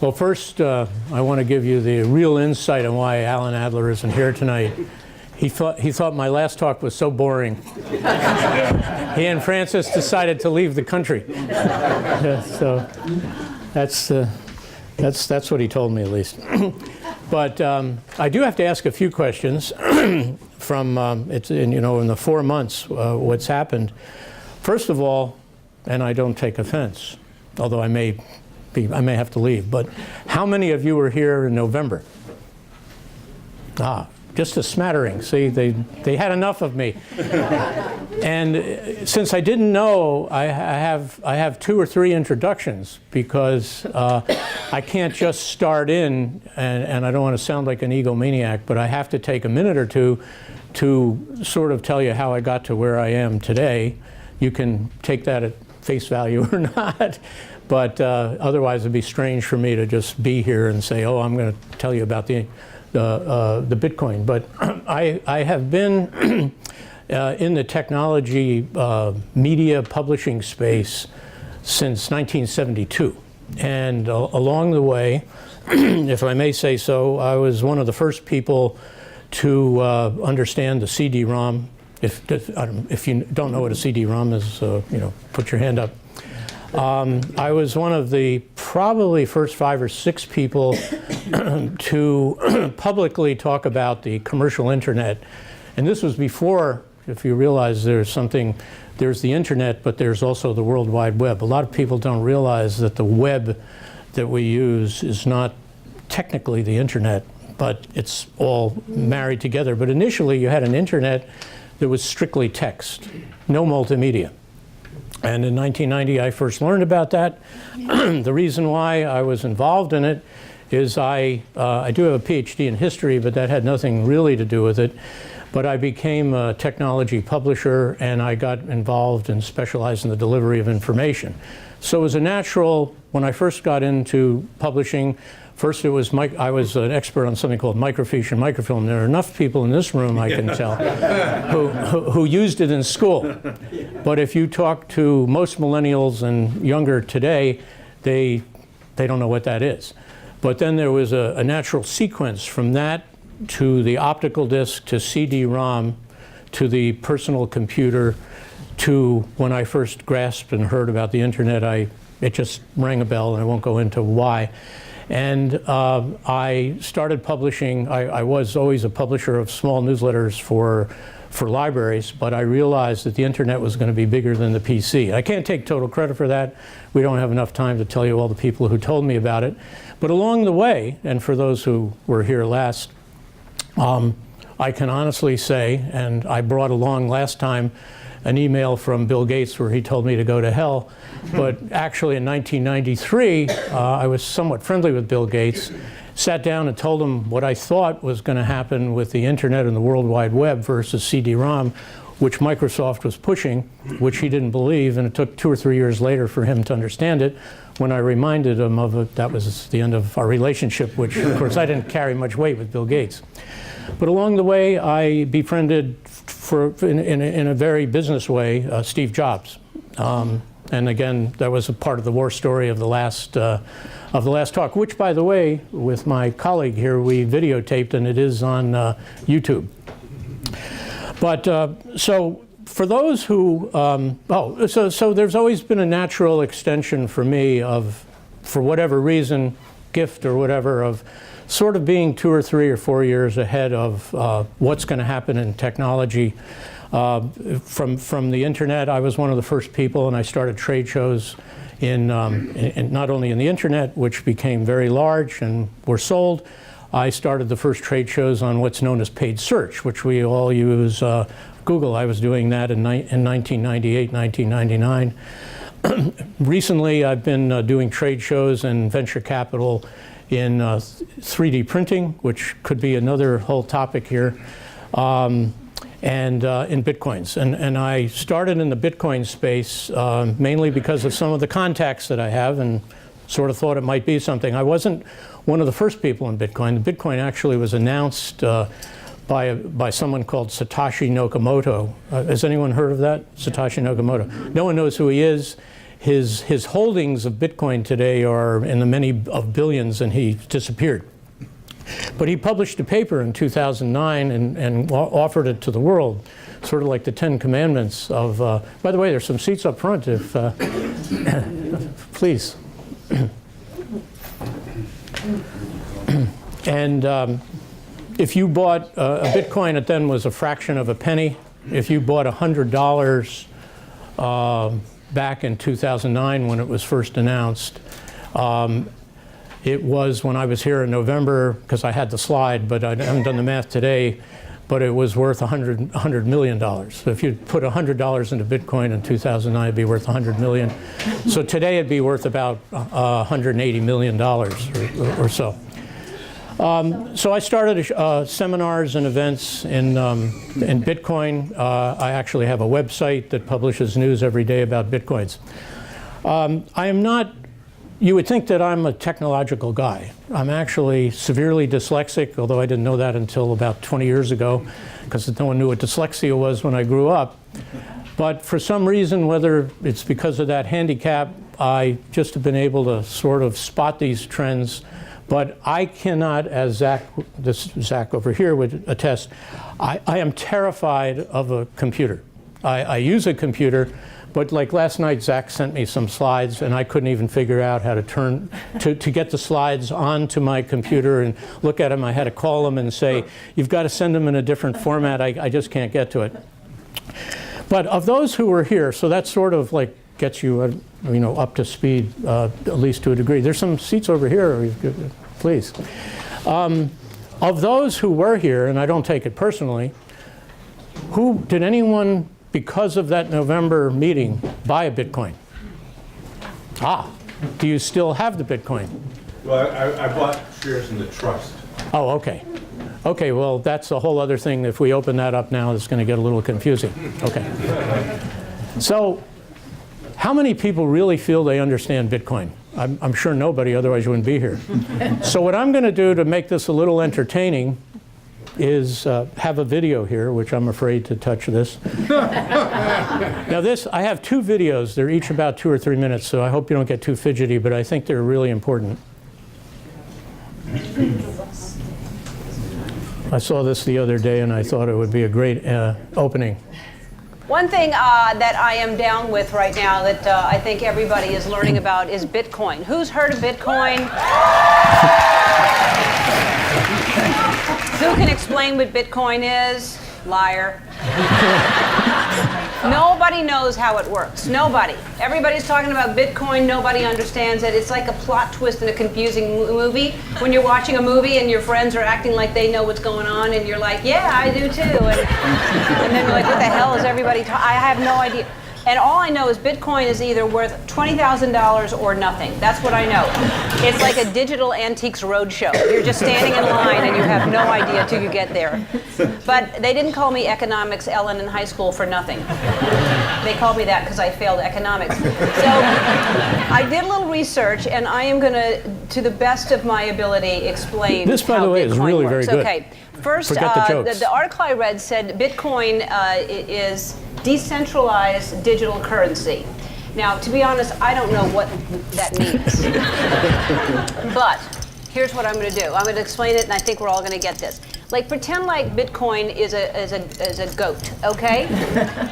Well, first, I want to give you the real insight on why Alan Adler isn't here tonight. He thought my last talk was so boring. He and Francis decided to leave the country. So that's what he told me, at least. But I do have to ask a few questions from in the 4 months what's happened. First of all, and I don't take offense, although I may have to leave, but how many of you were here in November? Just a smattering. See, they had enough of me. And since I didn't know, I have 2 or 3 introductions, because I can't just start in, and I don't want to sound like an egomaniac, but I have to take a minute or two to sort of tell you how I got to where I am today. You can take that at face value or not, but otherwise it'd be strange for me to just be here and say, oh, I'm going to tell you about the Bitcoin. But I have been in the technology media publishing space since 1972. And along the way, if I may say so, I was one of the first people to understand the CD-ROM. If you don't know what a CD-ROM is, put your hand up. I was one of the probably first 5 or 6 people to publicly talk about the commercial internet. And this was before, if you realize there's the internet, but there's also the World Wide Web. A lot of people don't realize that the web that we use is not technically the internet, but it's all married together. But initially you had an internet that was strictly text, no multimedia. And in 1990, I first learned about that. The reason why I was involved in it is I do have a PhD in history, but that had nothing really to do with it. But I became a technology publisher, and I got involved and specialized in the delivery of information. So it was a natural, when I first got into publishing, first I was an expert on something called microfiche and microfilm. There are enough people in this room, I can tell, who used it in school. But if you talk to most millennials and younger today, they don't know what that is. But then there was a natural sequence from that to the optical disc, to CD-ROM, to the personal computer, to when I first grasped and heard about the internet, it just rang a bell, and I won't go into why. And I started publishing. I was always a publisher of small newsletters for libraries, but I realized that the internet was going to be bigger than the PC. I can't take total credit for that. We don't have enough time to tell you all the people who told me about it. But along the way, and for those who were here last, I can honestly say, and I brought along last time an email from Bill Gates where he told me to go to hell. But actually in 1993, I was somewhat friendly with Bill Gates, sat down and told him what I thought was going to happen with the internet and the World Wide Web versus CD-ROM, which Microsoft was pushing, which he didn't believe, and it took 2 or 3 years later for him to understand it. When I reminded him of it, that was the end of our relationship, which of course I didn't carry much weight with Bill Gates. But along the way, I befriended, in a very business way, Steve Jobs. And again, that was a part of the war story of the last talk, which, by the way, with my colleague here, we videotaped, and it is on YouTube. But so for those who, so there's always been a natural extension for me of, for whatever reason, gift or whatever, of sort of being 2 or 3 or 4 years ahead of what's going to happen in technology. From the internet, I was one of the first people, and I started trade shows in not only in the internet, which became very large and were sold. I started the first trade shows on what's known as paid search, which we all use. Google, I was doing that in 1998, 1999. Recently, I've been doing trade shows and venture capital in 3D printing, which could be another whole topic here, and in Bitcoins. And I started in the Bitcoin space mainly because of some of the contacts that I have, and sort of thought it might be something. I wasn't one of the first people in Bitcoin. The Bitcoin actually was announced by someone called Satoshi Nakamoto. Has anyone heard of that? Satoshi Nakamoto. No one knows who he is. His holdings of Bitcoin today are in the many of billions, and he disappeared. But he published a paper in 2009 and offered it to the world, sort of like the 10 Commandments of, by the way, there's some seats up front if, please. And if you bought a Bitcoin, it then was a fraction of a penny. If you bought $100 back in 2009 when it was first announced, it was, when I was here in November, because I had the slide, but I haven't done the math today, but it was worth $100 million. So if you put $100 into Bitcoin in 2009, it'd be worth $100 million. So today it'd be worth about $180 million or so. So I started seminars and events in Bitcoin. I actually have a website that publishes news every day about Bitcoins. I am not, you would think that I'm a technological guy. I'm actually severely dyslexic, although I didn't know that until about 20 years ago, because no one knew what dyslexia was when I grew up. But for some reason, whether it's because of that handicap, I just have been able to sort of spot these trends. But I cannot, as Zach over here would attest, I am terrified of a computer. I use a computer, but like last night, Zach sent me some slides, and I couldn't even figure out how to get the slides onto my computer and look at them. I had to call them and say, you've got to send them in a different format. I just can't get to it. But of those who were here, so that sort of like gets you, up to speed, at least to a degree. There's some seats over here, please. Of those who were here, and I don't take it personally, did anyone, because of that November meeting, buy a Bitcoin? Do you still have the Bitcoin? Well, I bought shares in the trust. Oh, okay. Okay, well, that's a whole other thing. If we open that up now, it's going to get a little confusing. Okay. So, how many people really feel they understand Bitcoin? I'm sure nobody, otherwise you wouldn't be here. So what I'm going to do to make this a little entertaining is have a video here, which I'm afraid to touch this. Now I have two videos. They're each about 2 or 3 minutes, so I hope you don't get too fidgety, but I think they're really important. I saw this the other day, and I thought it would be a great opening. One thing that I am down with right now that I think everybody is learning about is Bitcoin. Who's heard of Bitcoin? Who can explain what Bitcoin is? Liar. Nobody knows how it works. Nobody. Everybody's talking about Bitcoin. Nobody understands it. It's like a plot twist in a confusing movie. When you're watching a movie and your friends are acting like they know what's going on, and you're like, yeah, I do too. And then you're like, what the hell is everybody I have no idea. And all I know is Bitcoin is either worth $20,000 or nothing. That's what I know. It's like a digital antiques roadshow. You're just standing in line and you have no idea till you get there. But they didn't call me economics Ellen in high school for nothing. They called me that because I failed economics. So I did a little research, and I am going to the best of my ability, explain this, by the way, Bitcoin is really works. very good. Okay. First, Forget the jokes. The article I read said Bitcoin is decentralized digital currency. Now, to be honest, I don't know what that means. But here's what I'm going to do. I'm going to explain it, and I think we're all going to get this. Like, pretend like Bitcoin is a goat, okay?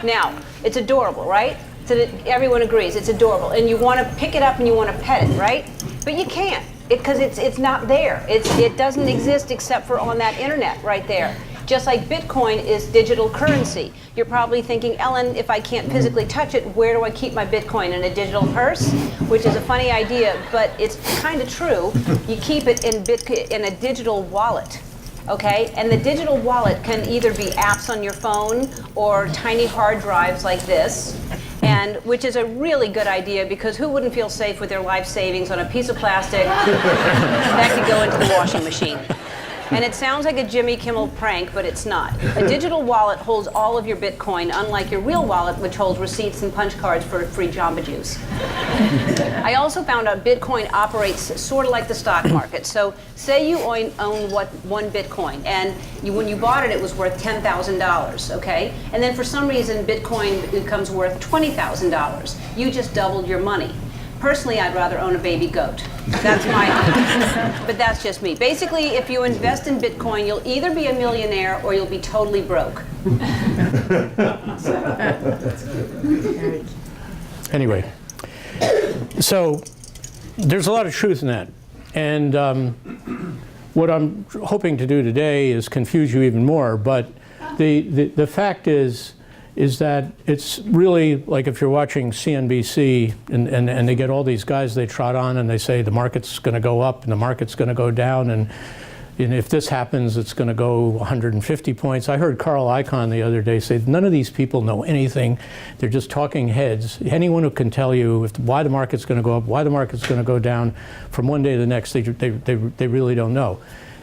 Now, it's adorable, right? So that everyone agrees it's adorable, and you want to pick it up and you want to pet it, right? But you can't, because it's not there. It doesn't exist except for on that internet right there. Just like Bitcoin is digital currency. You're probably thinking, Ellen, if I can't physically touch it, where do I keep my Bitcoin? In a digital purse? Which is a funny idea, but it's kind of true. You keep it in a digital wallet. Okay, and the digital wallet can either be apps on your phone or tiny hard drives like this, and which is a really good idea, because who wouldn't feel safe with their life savings on a piece of plastic that could go into the washing machine? And it sounds like a Jimmy Kimmel prank, but it's not. A digital wallet holds all of your Bitcoin, unlike your real wallet, which holds receipts and punch cards for free Jamba Juice. I also found out Bitcoin operates sort of like the stock market. So say you own one Bitcoin, and when you bought it, it was worth $10,000, okay? And then for some reason, Bitcoin becomes worth $20,000. You just doubled your money. Personally, I'd rather own a baby goat. That's but that's just me. Basically, if you invest in Bitcoin, you'll either be a millionaire or you'll be totally broke. Anyway, so there's a lot of truth in that. And what I'm hoping to do today is confuse you even more. But the fact is that it's really like if you're watching CNBC and they get all these guys they trot on and they say the market's going to go up and the market's going to go down, and if this happens, it's going to go 150 points. I heard Carl Icahn the other day say none of these people know anything. They're just talking heads. Anyone who can tell you why the market's going to go up, why the market's going to go down from one day to the next, they really don't know.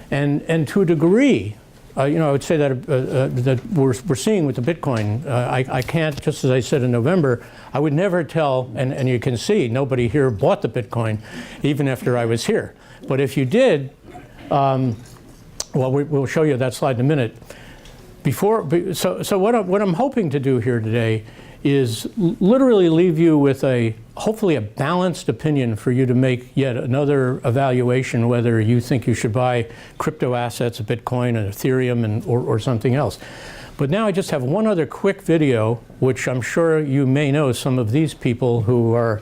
And to a degree, I would say that we're seeing with the Bitcoin. I can't, just as I said in November, I would never tell, and you can see nobody here bought the Bitcoin, even after I was here. But if you did, well, we'll show you that slide in a minute. So what I'm hoping to do here today is literally leave you with hopefully a balanced opinion for you to make yet another evaluation whether you think you should buy crypto assets, Bitcoin and Ethereum or something else. But now I just have one other quick video, which I'm sure you may know some of these people who are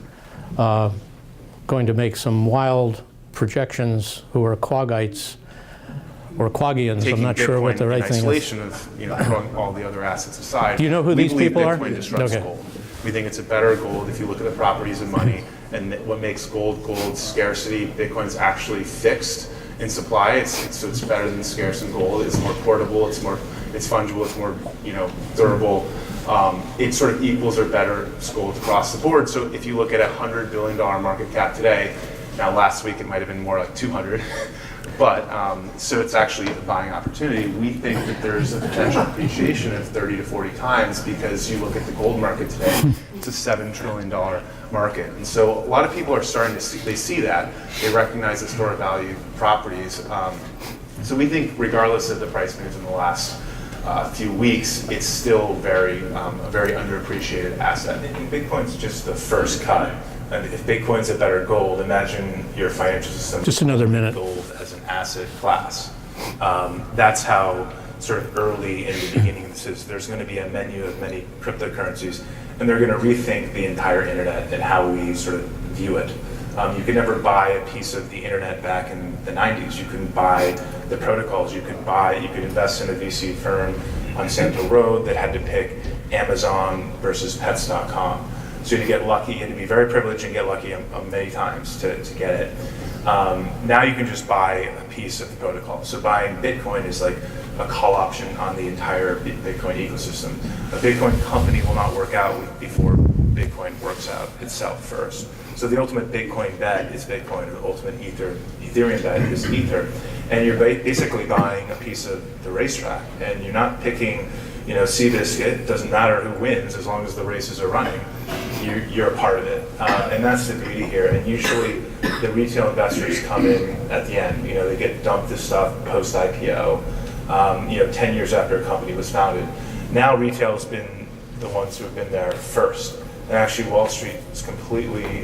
going to make some wild projections, who are quagites or quagians. I'm not sure what the right thing is. Isolation of throwing all the other assets aside. Do you know who these people are? Bitcoin disrupts gold. We think it's a better gold if you look at the properties of money and what makes gold's scarcity. Bitcoin's actually fixed in supply, so it's better than scarce in gold. It's more portable, it's fungible, it's more durable. It sort of equals or better gold across the board. So if you look at a $100 billion market cap today, now last week it might have been more like 200. But so it's actually a buying opportunity. We think that there's a potential appreciation of 30 to 40 times because you look at the gold market today, it's a $7 trillion market. And so a lot of people are starting to see that. They recognize the store of value properties. So we think regardless of the price moves in the last few weeks, it's still a very underappreciated asset. And Bitcoin's just the first cut. And if Bitcoin's a better gold, imagine your financial system. Just another minute. Gold as an asset class. That's how sort of early in the beginning this is. There's going to be a menu of many cryptocurrencies, and they're going to rethink the entire internet and how we sort of view it. You could never buy a piece of the internet back in the 90s. You couldn't buy the protocols. You could invest in a VC firm on Santo Road that had to pick Amazon versus Pets.com. So you had to get lucky, you had to be very privileged and get lucky many times to get it. Now you can just buy a piece of the protocol. So buying Bitcoin is like a call option on the entire Bitcoin ecosystem. A Bitcoin company will not work out before Bitcoin works out itself first. So the ultimate Bitcoin bet is Bitcoin, and the ultimate Ethereum bet is Ether. And you're basically buying a piece of the racetrack, and you're not picking Seabiscuit. It doesn't matter who wins as long as the races are running. You're a part of it, and that's the beauty here. And usually, the retail investors come in at the end. They get dumped this stuff post IPO. 10 years after a company was founded. Now retail has been the ones who have been there first. And actually, Wall Street is completely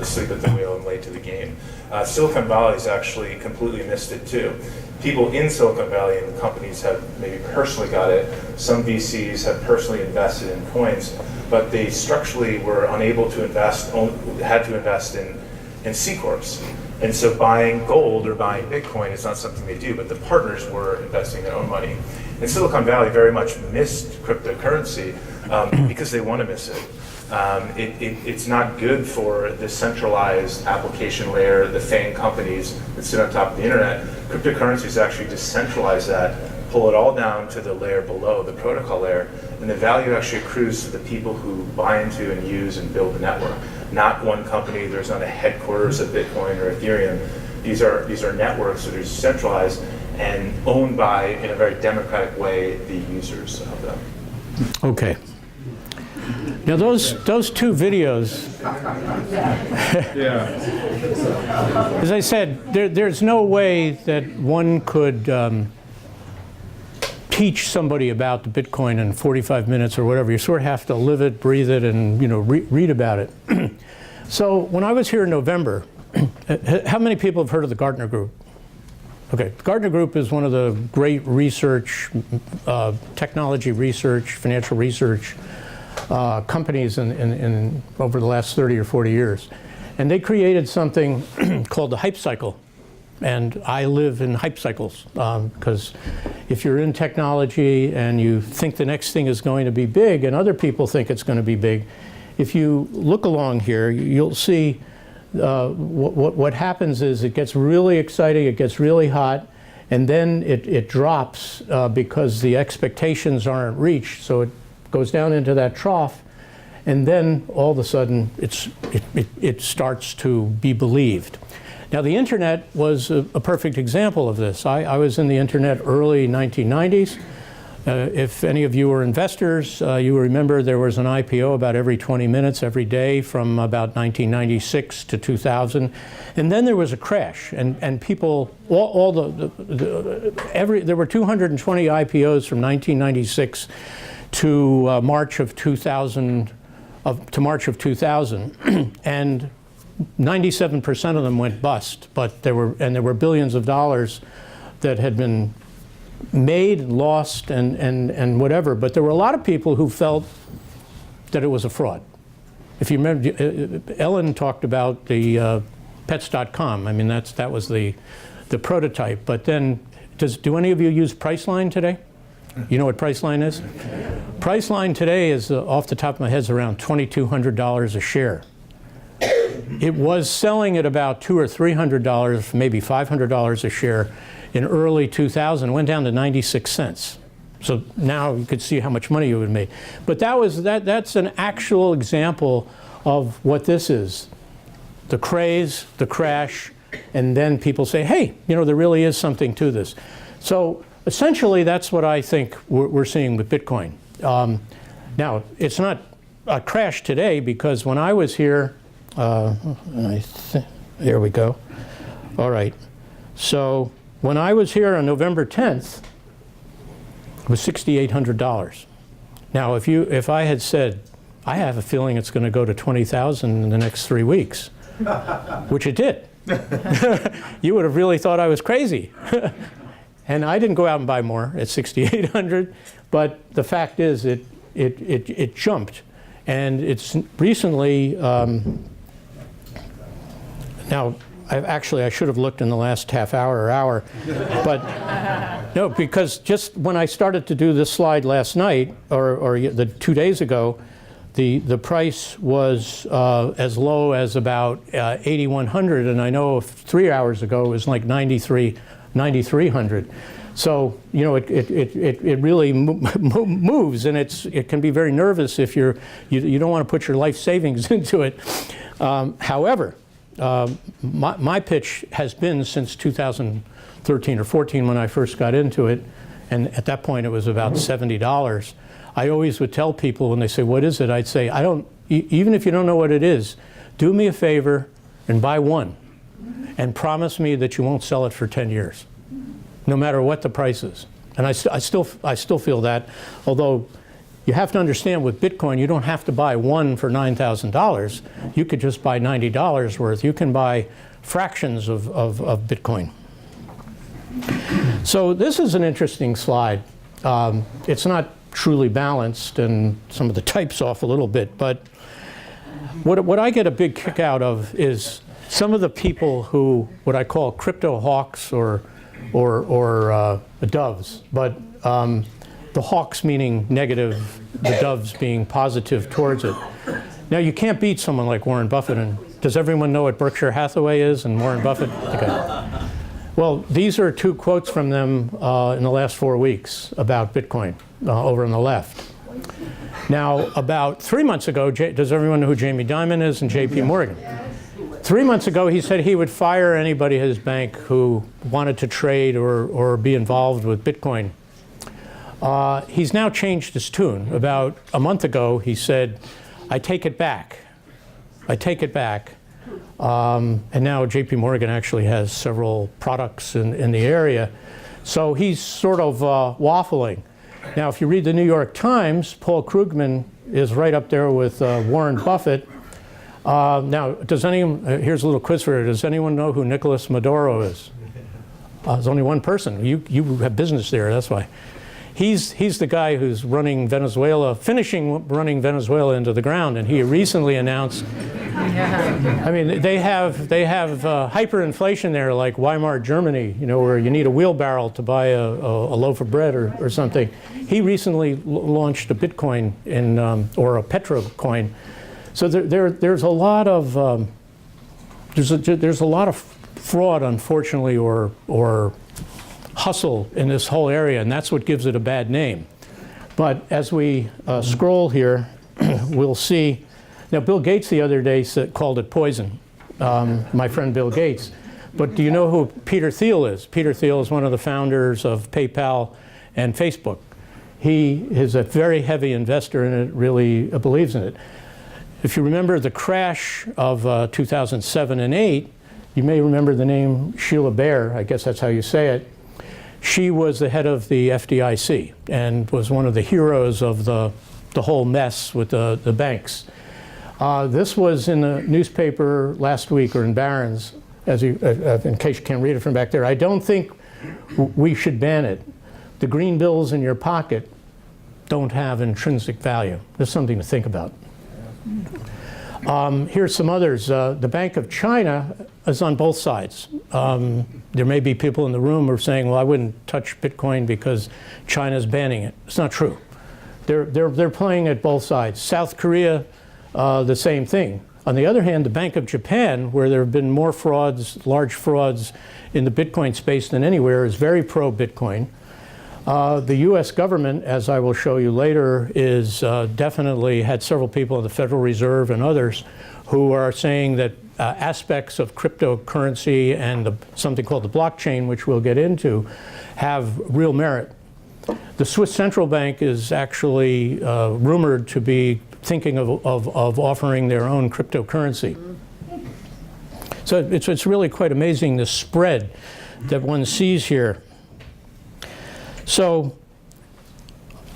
asleep at the wheel and late to the game. Silicon Valley's actually completely missed it too. People in Silicon Valley and the companies have maybe personally got it. Some VCs have personally invested in coins, but they structurally were unable to had to invest in C Corps. And so buying gold or buying Bitcoin is not something they do, but the partners were investing their own money. And Silicon Valley very much missed cryptocurrency because they want to miss it. It's not good for the centralized application layer, the FANG companies that sit on top of the internet. Cryptocurrencies actually decentralize that, pull it all down to the layer below, the protocol layer, and the value actually accrues to the people who buy into and use and build the network. Not one company, there's not a headquarters of Bitcoin or Ethereum. These are networks that are centralized, and owned by, in a very democratic way, the users of them. Okay. Now those two videos, Yeah. as I said, there's no way that one could teach somebody about the Bitcoin in 45 minutes or whatever. You sort of have to live it, breathe it, and read about it. So when I was here in November, how many people have heard of the Gartner Group? Okay, the Gartner Group is one of the great research, technology research, financial research companies in over the last 30 or 40 years. And they created something called the hype cycle. And I live in hype cycles because if you're in technology and you think the next thing is going to be big and other people think it's going to be big, if you look along here, you'll see what happens is it gets really exciting, it gets really hot, and then it drops because the expectations aren't reached. So it goes down into that trough, and then all of a sudden it starts to be believed. Now the internet was a perfect example of this. I was in the internet early 1990s. If any of you were investors, you remember there was an IPO about every 20 minutes every day from about 1996 to 2000. And then there was a crash, and people, there were 220 IPOs from 1996 to March of 2000, and 97% of them went bust, but there were billions of dollars that had been made, lost, and whatever. But there were a lot of people who felt that it was a fraud. If you remember, Ellen talked about the pets.com. I mean, that was the prototype. But then, do any of you use Priceline today? You know what Priceline is? Priceline today is, off the top of my head, is around $2,200 a share. It was selling at about $200 or $300, maybe $500 a share in early 2000. Went down to 96 cents. So now you could see how much money you would make. But that's an actual example of what this is. The craze, the crash, and then people say, hey, there really is something to this. So essentially, that's what I think we're seeing with Bitcoin. Now, it's not a crash today, because when I was here, there we go. All right. So when I was here on November 10th, it was $6,800. Now, if I had said, I have a feeling it's going to go to 20,000 in the next 3 weeks, which it did, you would have really thought I was crazy. And I didn't go out and buy more at 6,800, but the fact is it jumped. And it's recently, now, I should have looked in the last half hour or hour, but no, because just when I started to do this slide last night, or the 2 days ago, the price was as low as about 8,100, and I know 3 hours ago it was like 9,300. So it really moves, and it can be very nervous if you don't want to put your life savings into it. However, my pitch has been since 2013 or 14 when I first got into it, and at that point it was about $70. I always would tell people when they say, what is it? I'd say, even if you don't know what it is, do me a favor and buy one, and promise me that you won't sell it for 10 years, no matter what the price is. And I still feel that, although you have to understand with Bitcoin, you don't have to buy one for $9,000. You could just buy $90 worth. You can buy fractions of Bitcoin. So this is an interesting slide. It's not truly balanced, and some of the type's off a little bit, but what I get a big kick out of is some of the people who, what I call crypto hawks or doves, but the hawks meaning negative, the doves being positive towards it. Now, you can't beat someone like Warren Buffett. And does everyone know what Berkshire Hathaway is and Warren Buffett? Okay. Well, these are two quotes from them in the last 4 weeks about Bitcoin over on the left. Now, about 3 months ago, does everyone know who Jamie Dimon is and JP Morgan? 3 months ago, he said he would fire anybody at his bank who wanted to trade or be involved with Bitcoin. He's now changed his tune. About a month ago, he said, I take it back. I take it back. And now JP Morgan actually has several products in the area. So he's sort of waffling. Now, if you read the New York Times, Paul Krugman is right up there with Warren Buffett. Now, does anyone, here's a little quiz for you. Does anyone know who Nicolas Maduro is? There's only one person. You have business there, that's why. He's the guy who's running Venezuela, finishing running Venezuela into the ground, and he recently announced, I mean, they have hyperinflation there, like Weimar Germany, you know, where you need a wheelbarrow to buy a loaf of bread or something. He recently launched a Bitcoin or a Petro coin. So there's a lot of there's a lot of fraud, unfortunately, or hustle in this whole area, and that's what gives it a bad name. But as we scroll here, we'll see. Now, Bill Gates the other day called it poison, my friend Bill Gates. But do you know who Peter Thiel is? Peter Thiel is one of the founders of PayPal and Facebook. He is a very heavy investor in it, really believes in it. If you remember the crash of 2007 and 8, you may remember the name Sheila Bair, I guess that's how you say it. She was the head of the FDIC and was one of the heroes of the whole mess with the banks. This was in the newspaper last week, or in Barron's, in case you can't read it from back there. I don't think we should ban it. The green bills in your pocket don't have intrinsic value. There's something to think about. Here's some others. The Bank of China is on both sides. There may be people in the room who are saying, well, I wouldn't touch Bitcoin because China's banning it. It's not true. They're playing at both sides. South Korea, the same thing. On the other hand, the Bank of Japan, where there have been more frauds, large frauds in the Bitcoin space than anywhere, is very pro-Bitcoin. The US government, as I will show you later, is definitely had several people in the Federal Reserve and others who are saying that aspects of cryptocurrency and something called the blockchain, which we'll get into, have real merit. The Swiss Central Bank is actually rumored to be thinking of offering their own cryptocurrency. So it's really quite amazing, the spread that one sees here. So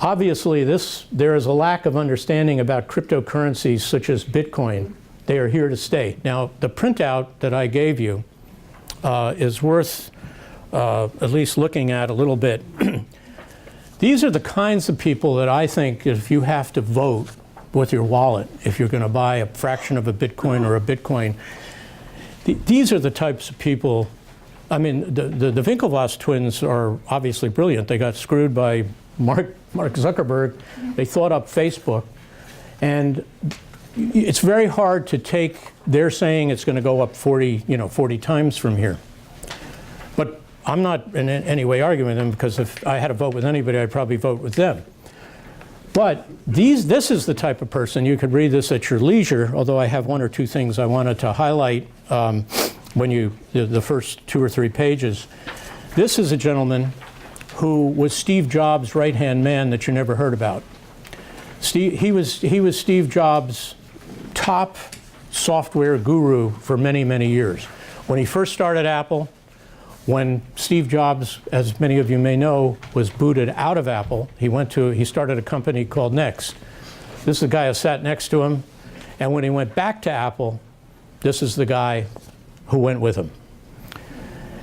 obviously there is a lack of understanding about cryptocurrencies such as Bitcoin. They are here to stay. Now, the printout that I gave you is worth at least looking at a little bit. These are the kinds of people that I think, if you have to vote with your wallet, if you're going to buy a fraction of a Bitcoin or a Bitcoin, these are the types of people. I mean, the Winklevoss twins are obviously brilliant. They got screwed by Mark Zuckerberg. They thought up Facebook. And it's very hard to take, they're saying it's going to go up 40 times from here. But I'm not in any way arguing with them, because if I had to vote with anybody, I'd probably vote with them. But this is the type of person, you could read this at your leisure, although I have one or two things I wanted to highlight when the first 2 or 3 pages. This is a gentleman who was Steve Jobs' right-hand man that you never heard about. He was Steve Jobs' top software guru for many, many years. When he first started Apple, when Steve Jobs, as many of you may know, was booted out of Apple, he started a company called Next. This is the guy who sat next to him. And when he went back to Apple, this is the guy who went with him.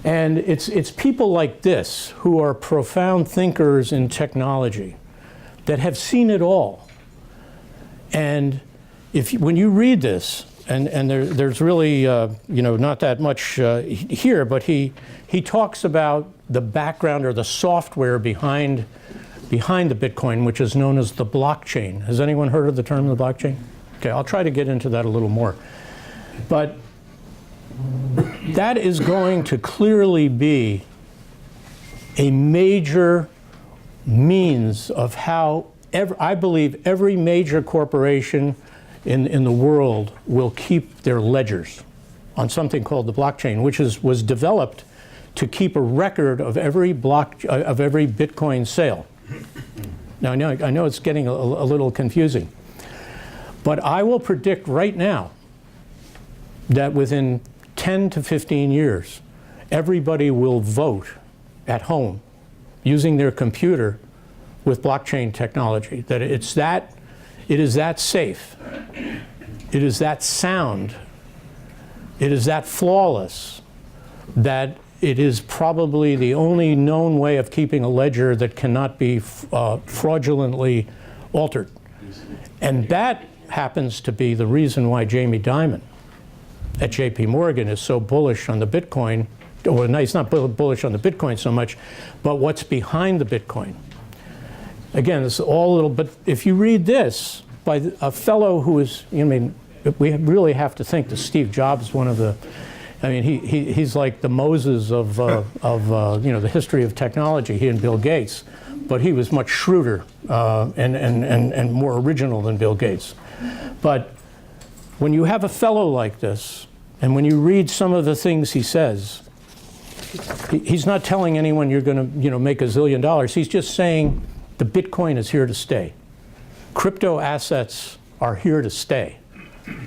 And it's people like this who are profound thinkers in technology that have seen it all. And when you read this, and there's really not that much here, but he talks about the background or the software behind the Bitcoin, which is known as the blockchain. Has anyone heard of the term the blockchain? Okay, I'll try to get into that a little more. But that is going to clearly be a major means of how I believe every major corporation in the world will keep their ledgers. on something called the blockchain, which was developed to keep a record of every Bitcoin sale. Now, I know it's getting a little confusing, but I will predict right now that within 10 to 15 years, everybody will vote at home using their computer with blockchain technology. That it is that safe, it is that sound, it is that flawless, that it is probably the only known way of keeping a ledger that cannot be fraudulently altered. And that happens to be the reason why Jamie Dimon at JP Morgan is so bullish on the Bitcoin. Well, no, he's not bullish on the Bitcoin so much, but what's behind the Bitcoin. Again, it's all a little, but if you read this by a fellow who is, I mean, we really have to think that Steve Jobs, one of the, I mean, he's like the Moses of the history of technology, he and Bill Gates, but he was much shrewder and more original than Bill Gates. But when you have a fellow like this, and when you read some of the things he says, he's not telling anyone you're going to make $1 zillion. He's just saying the Bitcoin is here to stay. Crypto assets are here to stay.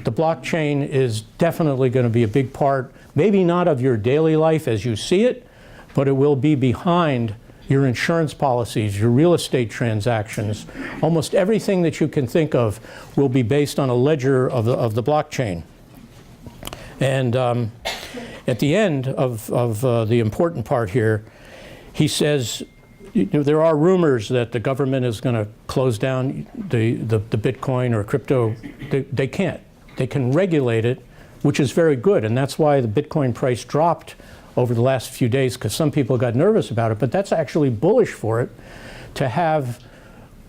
The blockchain is definitely going to be a big part, maybe not of your daily life as you see it, but it will be behind your insurance policies, your real estate transactions. Almost everything that you can think of will be based on a ledger of the blockchain. And at the end of the important part here, he says, there are rumors that the government is going to close down the Bitcoin or crypto. They can't. They can regulate it, which is very good. And that's why the Bitcoin price dropped over the last few days, because some people got nervous about it. But that's actually bullish for it to have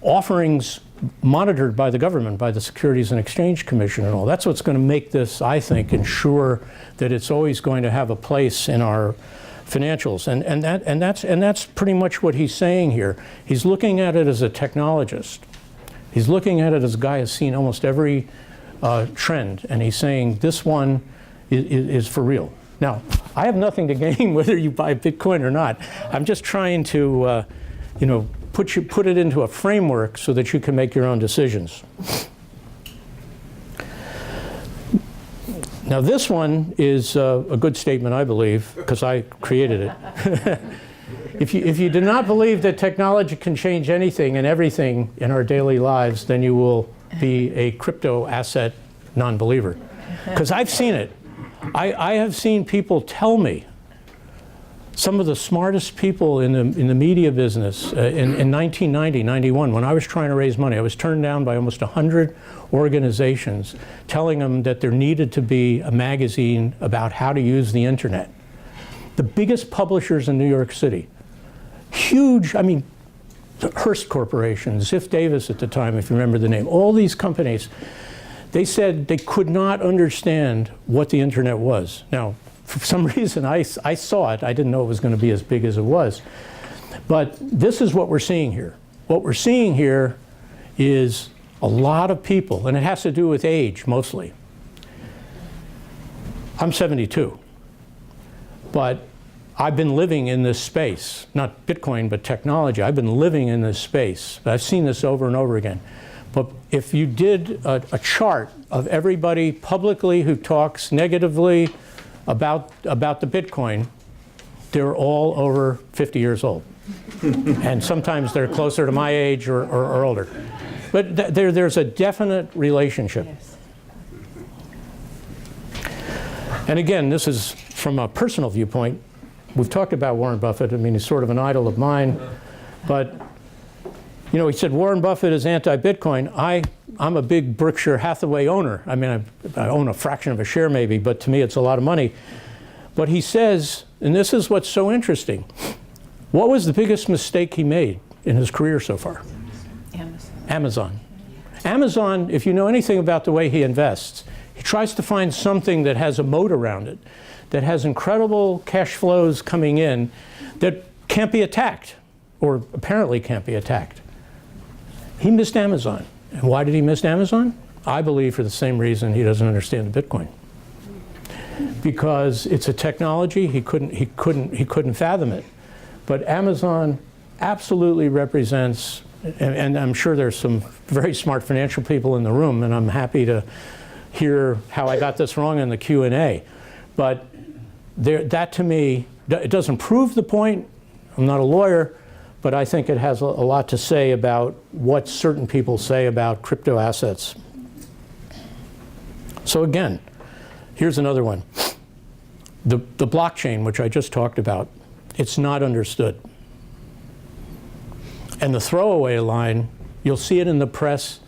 offerings monitored by the government, by the Securities and Exchange Commission and all. That's what's going to make this, I think, ensure that it's always going to have a place in our financials. And that's pretty much what he's saying here. He's looking at it as a technologist. He's looking at it as a guy who's seen almost every trend, and he's saying this one is for real. Now, I have nothing to gain whether you buy Bitcoin or not. I'm just trying to, put it into a framework so that you can make your own decisions. Now, this one is a good statement, I believe, because I created it. If you do not believe that technology can change anything and everything in our daily lives, then you will be a crypto asset non-believer. Because I've seen it. I have seen people tell me, some of the smartest people in the media business in 1990, 91, when I was trying to raise money, I was turned down by almost 100 organizations telling them that there needed to be a magazine about how to use the internet. The biggest publishers in New York City, huge, I mean, Hearst Corporation, Ziff Davis at the time, if you remember the name, all these companies, they said they could not understand what the internet was. Now, for some reason, I saw it. I didn't know it was going to be as big as it was. But this is what we're seeing here. What we're seeing here is a lot of people, and it has to do with age mostly. I'm 72, but I've been living in this space, not Bitcoin, but technology. I've been living in this space. I've seen this over and over again. But if you did a chart of everybody publicly who talks negatively about the Bitcoin, they're all over 50 years old. And sometimes they're closer to my age or older. But there's a definite relationship. Yes. And again, this is from a personal viewpoint. We've talked about Warren Buffett. I mean, he's sort of an idol of mine. But, he said Warren Buffett is anti-Bitcoin. I'm a big Berkshire Hathaway owner. I mean, I own a fraction of a share maybe, but to me it's a lot of money. But he says, and this is what's so interesting, what was the biggest mistake he made in his career so far? Amazon. Amazon, if you know anything about the way he invests, he tries to find something that has a moat around it, that has incredible cash flows coming in that can't be attacked, or apparently can't be attacked. He missed Amazon. And why did he miss Amazon? I believe for the same reason he doesn't understand the Bitcoin. because it's a technology. He couldn't fathom it. But Amazon absolutely represents, and I'm sure there's some very smart financial people in the room, and I'm happy to hear how I got this wrong in the Q&A. But that to me, it doesn't prove the point. I'm not a lawyer, but I think it has a lot to say about what certain people say about crypto assets. So again, here's another one. The blockchain, which I just talked about, it's not understood. And the throwaway line, you'll see it in the press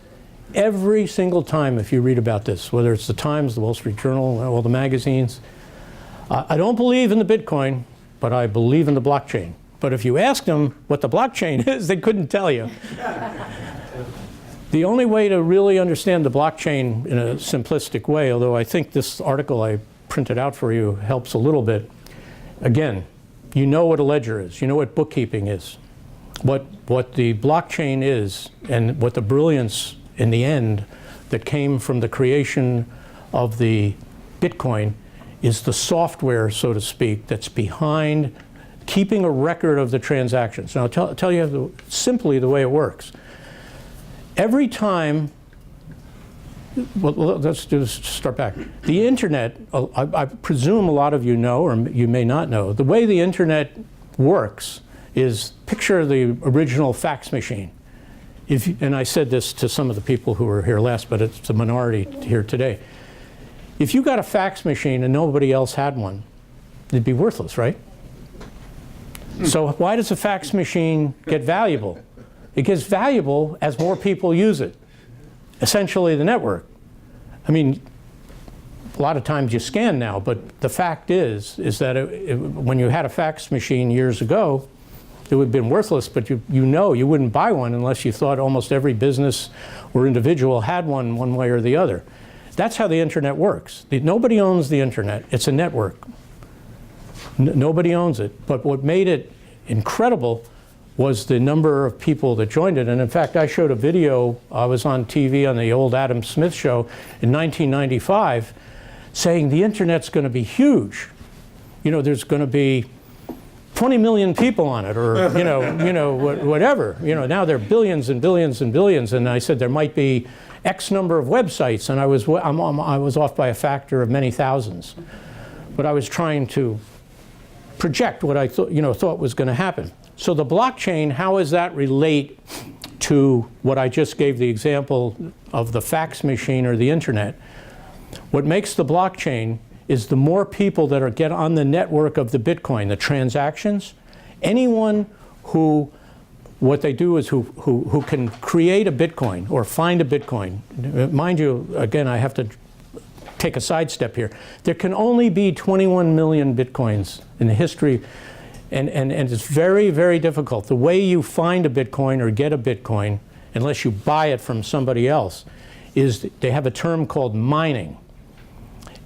every single time if you read about this, whether it's the Times, the Wall Street Journal, all the magazines. I don't believe in the Bitcoin, but I believe in the blockchain. But if you asked them what the blockchain is, they couldn't tell you. The only way to really understand the blockchain in a simplistic way, although I think this article I printed out for you helps a little bit, again, you know what a ledger is, you know what bookkeeping is. What the blockchain is, and what the brilliance in the end that came from the creation of the Bitcoin is the software, so to speak, that's behind keeping a record of the transactions. Now, I'll tell you simply the way it works. Every time, well, let's just start back. The internet, I presume a lot of you know, or you may not know, the way the internet works is picture the original fax machine. And I said this to some of the people who were here last, but it's a minority here today. If you got a fax machine and nobody else had one, it'd be worthless, right? So why does a fax machine get valuable? It gets valuable as more people use it. Essentially the network. I mean, a lot of times you scan now, but the fact is that when you had a fax machine years ago, it would have been worthless, but you wouldn't buy one unless you thought almost every business or individual had one way or the other. That's how the internet works. Nobody owns the internet. It's a network. Nobody owns it. But what made it incredible was the number of people that joined it. And in fact, I showed a video, I was on TV on the old Adam Smith show in 1995, saying the internet's going to be huge. You know, there's going to be 20 million people on it, or whatever. You know, now there are billions and billions and billions, and I said there might be X number of websites, and I was off by a factor of many thousands. But I was trying to project what I thought was going to happen. So the blockchain, how does that relate to what I just gave the example of the fax machine or the internet? What makes the blockchain is the more people that get on the network of the Bitcoin, the transactions, anyone who, what they do is who can create a Bitcoin or find a Bitcoin. Mind you, again, I have to take a sidestep here. There can only be 21 million Bitcoins in the history, and it's very, very difficult. The way you find a Bitcoin or get a Bitcoin, unless you buy it from somebody else, is they have a term called mining.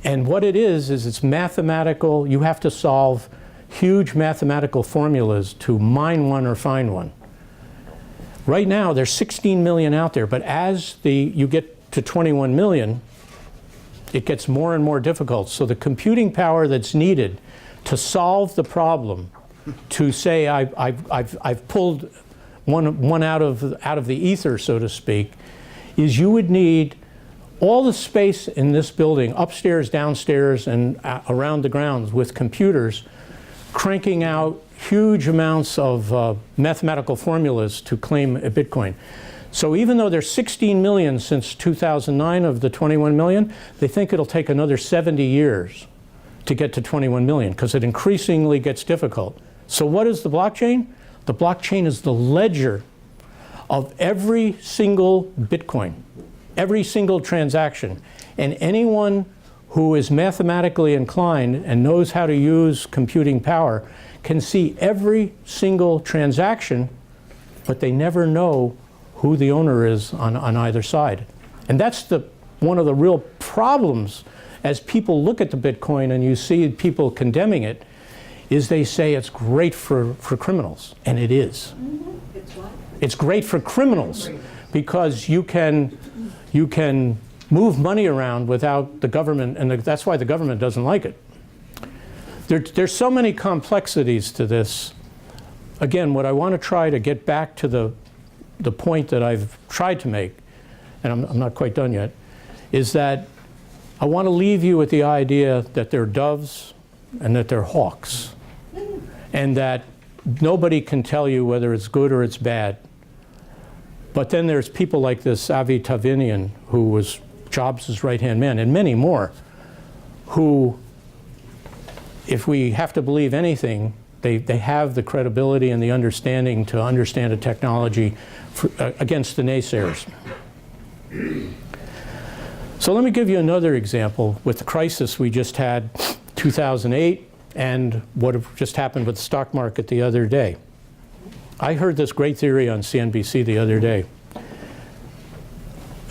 And what it is it's mathematical. You have to solve huge mathematical formulas to mine one or find one. Right now, there's 16 million out there, but as you get to 21 million, it gets more and more difficult. So the computing power that's needed to solve the problem, to say I've pulled one out of the ether, so to speak, is you would need all the space in this building, upstairs, downstairs, and around the grounds, with computers cranking out huge amounts of mathematical formulas to claim a Bitcoin. So even though there's 16 million since 2009 of the 21 million, they think it'll take another 70 years to get to 21 million, because it increasingly gets difficult. So what is the blockchain? The blockchain is the ledger of every single Bitcoin, every single transaction. And anyone who is mathematically inclined and knows how to use computing power can see every single transaction, but they never know who the owner is on either side. And that's one of the real problems as people look at the Bitcoin and you see people condemning it, is they say it's great for criminals, and it is. It's great for criminals because you can move money around without the government, and that's why the government doesn't like it. There's so many complexities to this. Again, what I want to try to get back to the point that I've tried to make, and I'm not quite done yet, is that I want to leave you with the idea that they're doves and that they're hawks, and that nobody can tell you whether it's good or it's bad. But then there's people like this Avi Tavinian, who was Jobs' right-hand man, and many more, who, if we have to believe anything, they have the credibility and the understanding to understand a technology against the naysayers. So let me give you another example with the crisis we just had, 2008, and what just happened with the stock market the other day. I heard this great theory on CNBC the other day.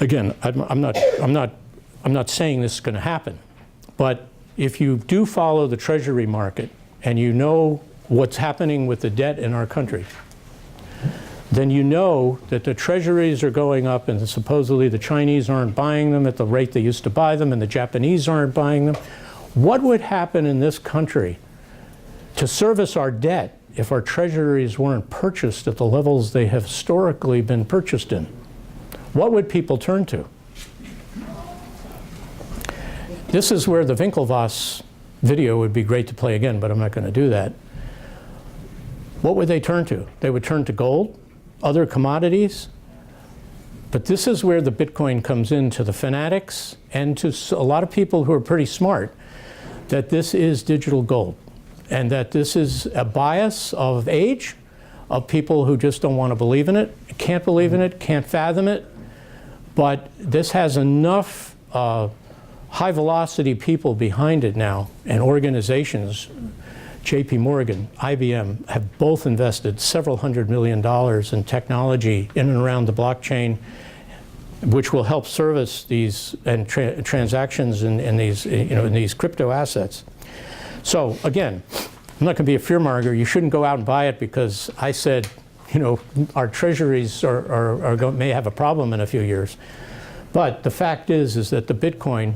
Again, I'm not saying this is going to happen, but if you do follow the Treasury market and you know what's happening with the debt in our country, then you know that the treasuries are going up and supposedly the Chinese aren't buying them at the rate they used to buy them and the Japanese aren't buying them. What would happen in this country to service our debt if our treasuries weren't purchased at the levels they have historically been purchased in? What would people turn to? This is where the Winklevoss video would be great to play again, but I'm not going to do that. What would they turn to? They would turn to gold, other commodities. But this is where the Bitcoin comes into the fanatics and to a lot of people who are pretty smart, that this is digital gold and that this is a bias of age, of people who just don't want to believe in it, can't believe in it, can't fathom it. But this has enough high velocity people behind it now, and organizations, JP Morgan, IBM, have both invested several $100 million in technology in and around the blockchain, which will help service these and transactions in these, in these crypto assets. So again, I'm not going to be a fearmonger. You shouldn't go out and buy it because I said, our treasuries may have a problem in a few years. But the fact is that the Bitcoin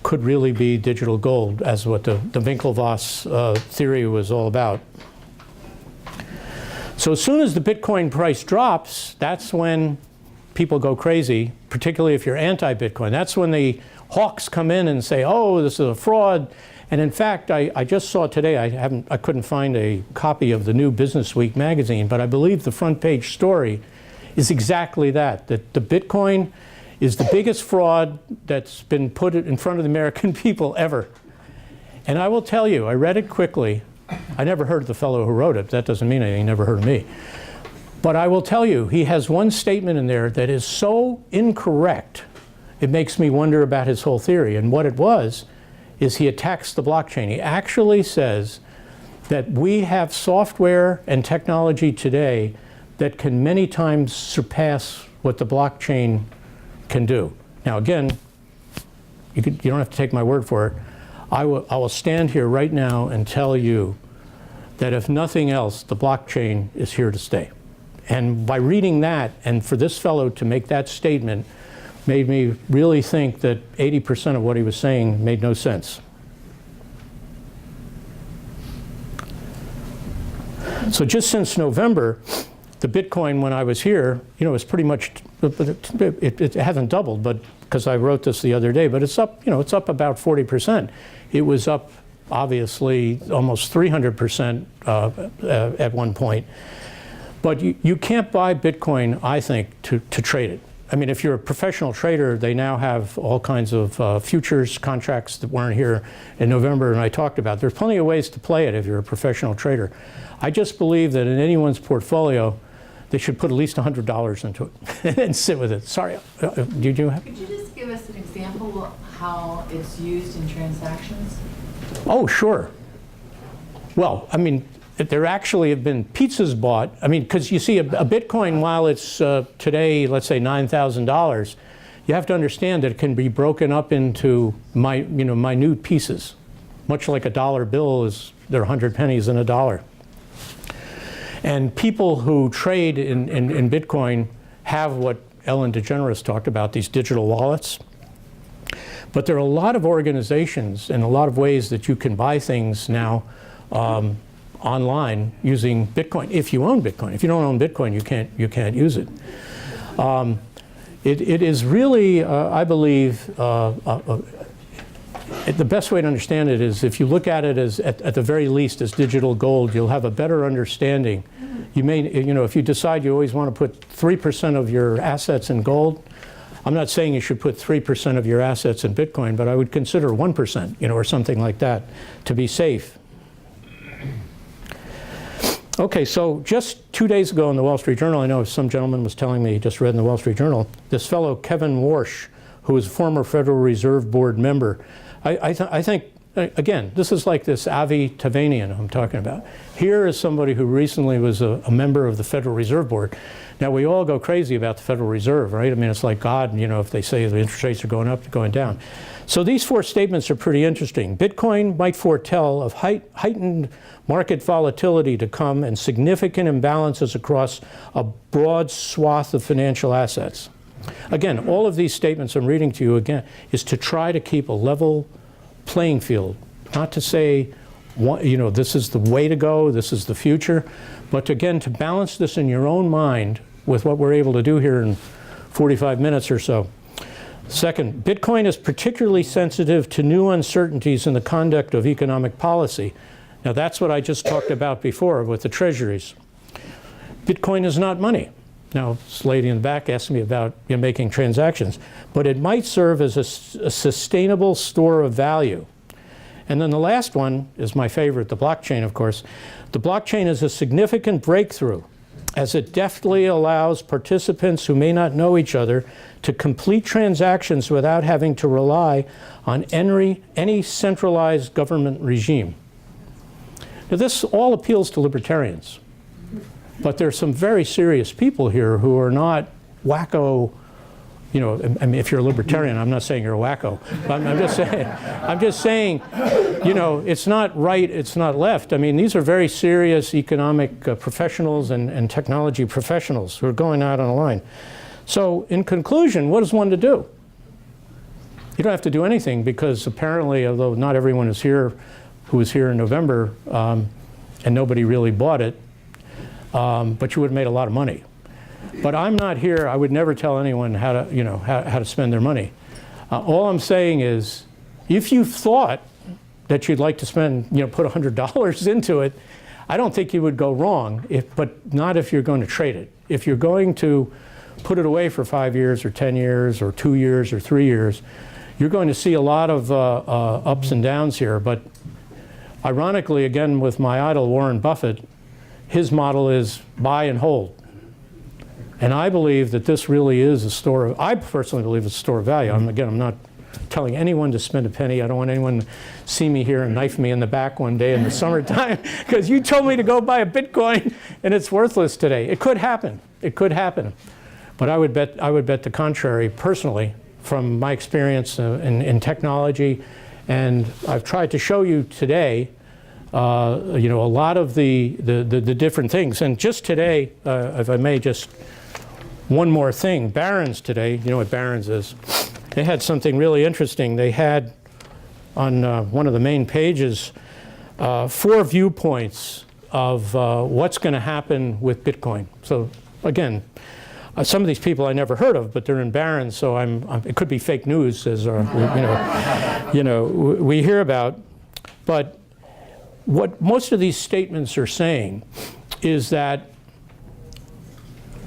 could really be digital gold, as what the Winklevoss theory was all about. So as soon as the Bitcoin price drops, that's when people go crazy, particularly if you're anti-Bitcoin. That's when the hawks come in and say, oh, this is a fraud. And in fact, I just saw today, I couldn't find a copy of the new Business Week magazine, but I believe the front page story is exactly that the Bitcoin is the biggest fraud that's been put in front of the American people ever. And I will tell you, I read it quickly. I never heard of the fellow who wrote it. That doesn't mean anything. He never heard of me. But I will tell you, he has one statement in there that is so incorrect, it makes me wonder about his whole theory. And what it was is he attacks the blockchain. He actually says that we have software and technology today that can many times surpass what the blockchain can do. Now again, you don't have to take my word for it. I will stand here right now and tell you that if nothing else, the blockchain is here to stay. And by reading that, and for this fellow to make that statement, made me really think that 80% of what he was saying made no sense. So just since November, the Bitcoin, when I was here, is pretty much, it hasn't doubled, but because I wrote this the other day, but it's up, it's up about 40%. It was up, obviously, almost 300% at one point. But you can't buy Bitcoin, I think, to trade it. I mean, if you're a professional trader, they now have all kinds of futures contracts that weren't here in November, and I talked about. There's plenty of ways to play it if you're a professional trader. I just believe that in anyone's portfolio, they should put at least $100 into it and sit with it. Sorry, did you have? Could you just give us an example of how it's used in transactions? Oh, sure. Well, I mean, there actually have been pizzas bought. I mean, because you see, a Bitcoin, while it's today, let's say $9,000, you have to understand that it can be broken up into minute pieces. Much like a dollar bill is, there are 100 pennies in a dollar. And people who trade in Bitcoin have what Ellen DeGeneres talked about, these digital wallets. But there are a lot of organizations and a lot of ways that you can buy things now online using Bitcoin. If you own Bitcoin, if you don't own Bitcoin, you can't use it. It is really, I believe, the best way to understand it is if you look at it as, at the very least, as digital gold, you'll have a better understanding. You may, if you decide you always want to put 3% of your assets in gold, I'm not saying you should put 3% of your assets in Bitcoin, but I would consider 1%, or something like that to be safe. Okay, so just 2 days ago in the Wall Street Journal, I know some gentleman was telling me he just read in the Wall Street Journal, this fellow Kevin Warsh, who is a former Federal Reserve Board member, I think, again, this is like this Avi Tavanian I'm talking about. Here is somebody who recently was a member of the Federal Reserve Board. Now, we all go crazy about the Federal Reserve, right? I mean, it's like God, if they say the interest rates are going up, going down. So these 4 statements are pretty interesting. Bitcoin might foretell of heightened market volatility to come and significant imbalances across a broad swath of financial assets. Again, all of these statements I'm reading to you again is to try to keep a level playing field, not to say, this is the way to go, this is the future, but again, to balance this in your own mind with what we're able to do here in 45 minutes or so. Second, Bitcoin is particularly sensitive to new uncertainties in the conduct of economic policy. Now, that's what I just talked about before with the treasuries. Bitcoin is not money. Now, this lady in the back asked me about making transactions, but it might serve as a sustainable store of value. And then the last one is my favorite, the blockchain, of course. The blockchain is a significant breakthrough as it deftly allows participants who may not know each other to complete transactions without having to rely on any centralized government regime. Now, this all appeals to libertarians, but there's some very serious people here who are not wacko. I mean, if you're a libertarian, I'm not saying you're a wacko, but I'm just saying, it's not right, it's not left. I mean, these are very serious economic professionals and technology professionals who are going out on a line. So in conclusion, what is one to do? You don't have to do anything because apparently, although not everyone is here who was here in November and nobody really bought it, but you would have made a lot of money. But I'm not here, I would never tell anyone how to, how to spend their money. All I'm saying is, if you thought that you'd like to spend, put $100 into it, I don't think you would go wrong, but not if you're going to trade it. If you're going to put it away for 5 years or 10 years or 2 years or 3 years, you're going to see a lot of ups and downs here. But ironically, again, with my idol, Warren Buffett, his model is buy and hold. And I believe that this really is a store of, I personally believe it's a store of value. I'm not telling anyone to spend a penny. I don't want anyone to see me here and knife me in the back one day in the summertime because you told me to go buy a Bitcoin and it's worthless today. It could happen. It could happen. But I would bet the contrary personally from my experience in technology. And I've tried to show you today a lot of the different things. And just today, if I may, just one more thing. Barron's today, you know what Barron's is? They had something really interesting. They had on one of the main pages 4 viewpoints of what's going to happen with Bitcoin. So again, some of these people I never heard of, but they're in Barron's, so it could be fake news, as we hear about. But what most of these statements are saying is that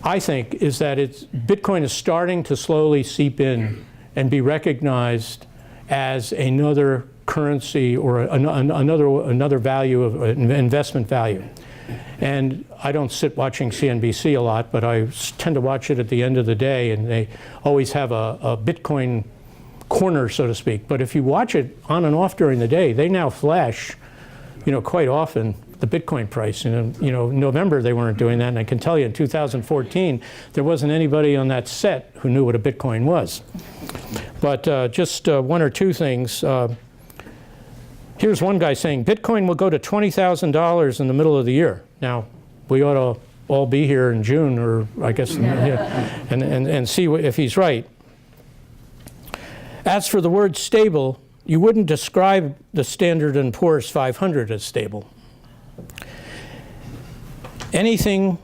Bitcoin is starting to slowly seep in and be recognized as another currency or another value of investment value. And I don't sit watching CNBC a lot, but I tend to watch it at the end of the day, and they always have a Bitcoin corner, so to speak. But if you watch it on and off during the day, they now flash, quite often the Bitcoin price. In November they weren't doing that, and I can tell you in 2014 there wasn't anybody on that set who knew what a Bitcoin was. But just 1 or 2 things. Here's one guy saying Bitcoin will go to $20,000 in the middle of the year. Now, we ought to all be here in June, or I guess, and see if he's right. As for the word stable, you wouldn't describe the Standard & Poor's 500 as stable. Anything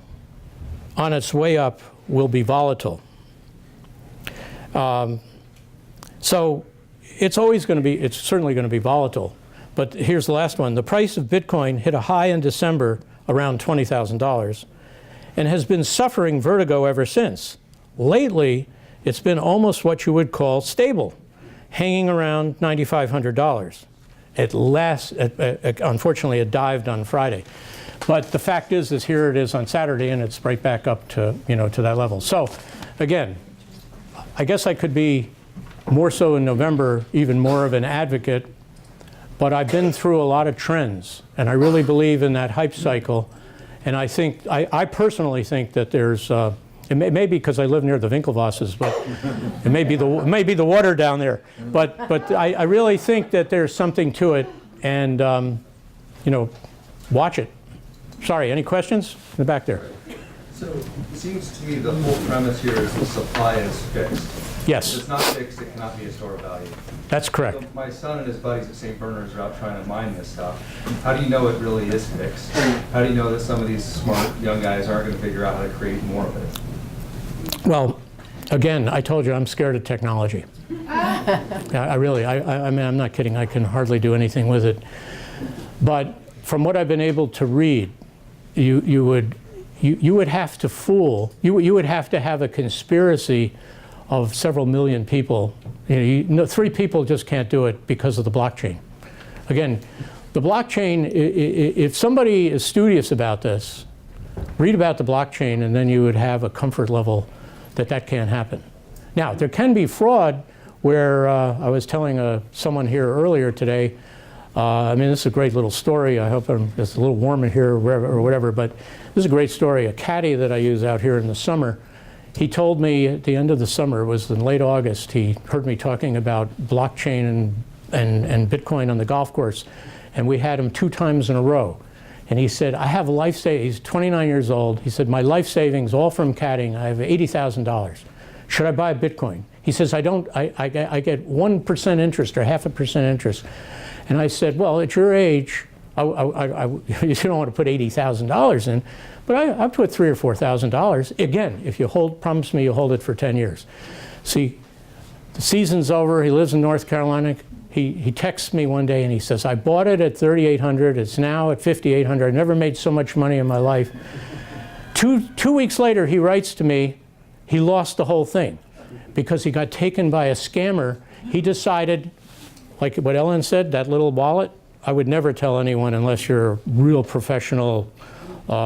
on its way up will be volatile. So it's certainly going to be volatile. But here's the last one. The price of Bitcoin hit a high in December around $20,000 and has been suffering vertigo ever since. Lately, it's been almost what you would call stable, hanging around $9,500. Unfortunately, it dived on Friday. But the fact is here it is on Saturday, and it's right back up to, to that level. So again, I guess I could be more so in November, even more of an advocate, but I've been through a lot of trends, and I really believe in that hype cycle. And I think, I personally think that there's, it may be because I live near the Winkelvosses, but it may be the water down there. But I really think that there's something to it, and watch it. Sorry, any questions in the back there? So it seems to me the whole premise here is the supply is fixed. Yes. If it's not fixed, it cannot be a store of value. That's correct. So my son and his buddies at St. Bernard's are out trying to mine this stuff. How do you know it really is fixed? How do you know that some of these smart young guys aren't going to figure out how to create more of it? Well, again, I told you I'm scared of technology. I mean, I'm not kidding. I can hardly do anything with it. But from what I've been able to read, you would have to you would have to have a conspiracy of several million people. 3 people just can't do it because of the blockchain. Again, the blockchain, if somebody is studious about this, read about the blockchain, and then you would have a comfort level that can't happen. Now, there can be fraud where I was telling someone here earlier today, I mean, this is a great little story. I hope it's a little warm in here or whatever, but this is a great story. A caddy that I use out here in the summer, he told me at the end of the summer, it was in late August, he heard me talking about blockchain and Bitcoin on the golf course, and we had him 2 times in a row. And he said, I have he's 29 years old. He said, my life savings, all from caddying, I have $80,000. Should I buy Bitcoin? He says, I get 1% interest or 0.5% interest. And I said, well, at your age, you don't want to put $80,000 in, but I put $3,000 or $4,000. Again, if you promise me you'll hold it for 10 years. See, the season's over. He lives in North Carolina. He texts me one day and he says, I bought it at $3,800. It's now at $5,800. I never made so much money in my life. Two weeks later, he writes to me, he lost the whole thing because he got taken by a scammer. He decided, like what Ellen said, that little wallet, I would never tell anyone unless you're a real professional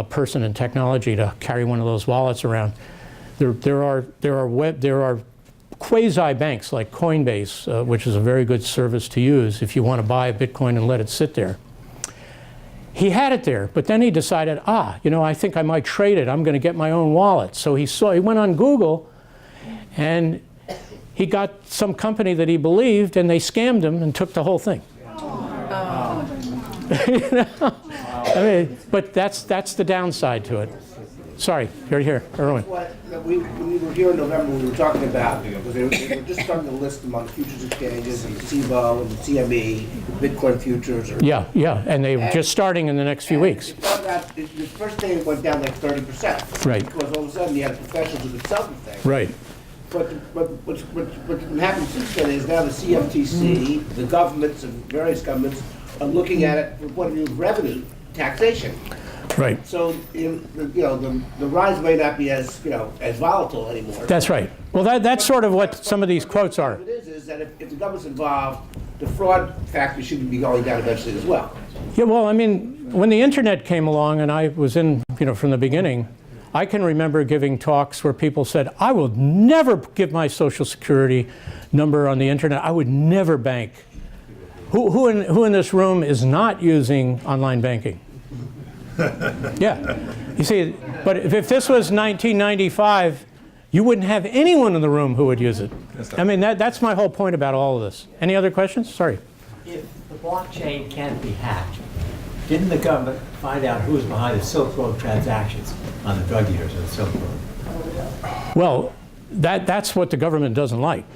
person in technology to carry one of those wallets around. There are quasi banks like Coinbase, which is a very good service to use if you want to buy a Bitcoin and let it sit there. He had it there, but then he decided, I think I might trade it. I'm going to get my own wallet. So he went on Google, and he got some company that he believed, and they scammed him and took the whole thing. I mean, but that's the downside to it. Sorry, you're here, Erwin. When we were here in November, we were talking about, because they were just starting to list them on futures exchanges, and CBOE and CME, Bitcoin futures. Yeah, and they're just starting in the next few weeks. The first day it went down like 30%. Right. Because all of a sudden you had professionals who could sell the thing. Right. But what's happened since then is now the CFTC, the governments and various governments are looking at it from the point of view of revenue taxation. Right. So the rise may not be as volatile anymore. That's right. Well, that's sort of what some of these quotes are. What it is that if the government's involved, the fraud factor should be going down eventually as well. Yeah. Well, I mean, when the internet came along, and I was in, from the beginning, I can remember giving talks where people said, I will never give my Social Security number on the internet. I would never bank. Who in this room is not using online banking? Yeah. You see, but if this was 1995, you wouldn't have anyone in the room who would use it. I mean, that's my whole point about all of this. Any other questions? Sorry. If the blockchain can't be hacked, Didn't the government find out who was behind the Silk Road transactions on the drug dealers of the Silk Road? Well, that's what the government doesn't like.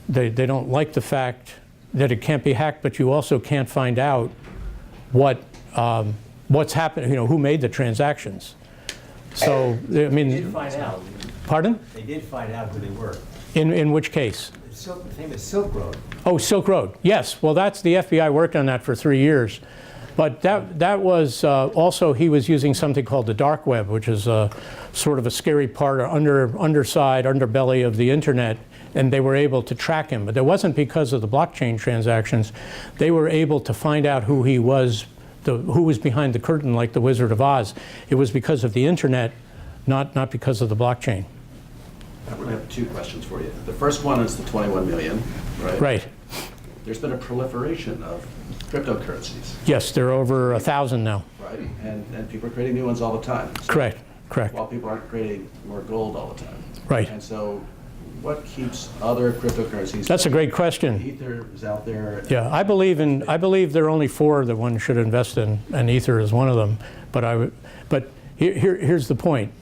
They don't like the fact that it can't be hacked, but you also can't find out what's happened, who made the transactions. So, I They did mean, find out. pardon? They did find out who they were. In which case? The famous Silk Road. Oh, Silk Road. Yes. Well, the FBI worked on that for 3 years. But that was also, he was using something called the dark web, which is sort of a scary part or underbelly of the internet, and they were able to track him. But it wasn't because of the blockchain transactions. They were able to find out who he was, who was behind the curtain, like the Wizard of Oz. It was because of the internet, not because of the blockchain. I really have two questions for you. The first one is the 21 million, right? Right. There's been a proliferation of cryptocurrencies, Yes, there are over 1,000 now. right? And people are creating new ones all the time. So Correct. While people aren't creating more gold all the time. Right. And so what keeps other cryptocurrencies? That's a great question. Ether is out there. Yeah, I believe there are only 4 that one should invest in, and Ether is one of them. But here's the point.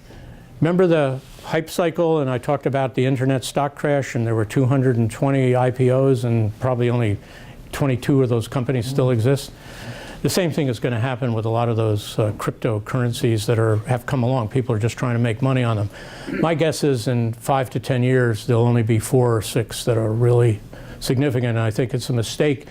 Remember the hype cycle, and I talked about the internet stock crash, and there were 220 IPOs, and probably only 22 of those companies still exist. The same thing is going to happen with a lot of those cryptocurrencies that have come along. People are just trying to make money on them. My guess is in 5 to 10 years, there'll only be 4 or 6 that are really significant. And I think it's a mistake,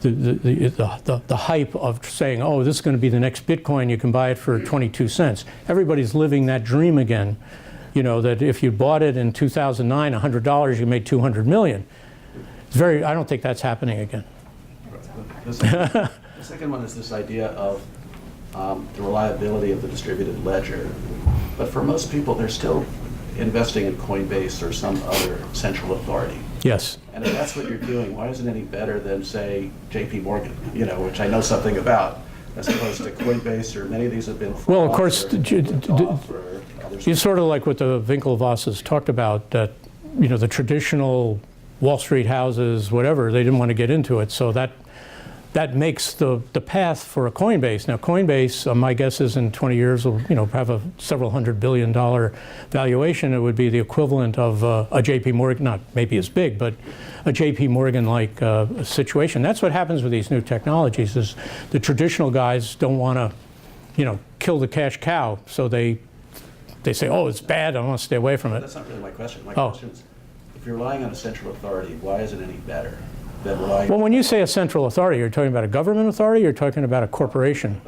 the hype of saying, oh, this is going to be the next Bitcoin, you can buy it for 22 cents. Everybody's living that dream again. That if you bought it in 2009, $100, you made 200 million. I don't think that's happening again. The second one is this idea of the reliability of the distributed ledger. But for most people, they're still investing in Coinbase or some other central authority. Yes. And if that's what you're doing, why isn't it any better than, say, JP Morgan, which I know something about, as opposed to Coinbase, or many of these have been Well, of course, others. it's sort of like what the Winklevosses talked about, that the traditional Wall Street houses, whatever, they didn't want to get into it. So that makes the path for a Coinbase. Now, Coinbase, my guess is in 20 years will have a several $100 billion valuation. It would be the equivalent of a JP Morgan, not maybe as big, but a JP Morgan-like situation. That's what happens with these new technologies. Is the traditional guys don't want to, kill the cash cow, so they say, oh, it's bad, I want to stay away from it. That's not really my question. My question is, if you're relying on a central authority, why is it any better than relying Well, when you say a central authority, you're talking about a government authority, or you're talking about a corporation?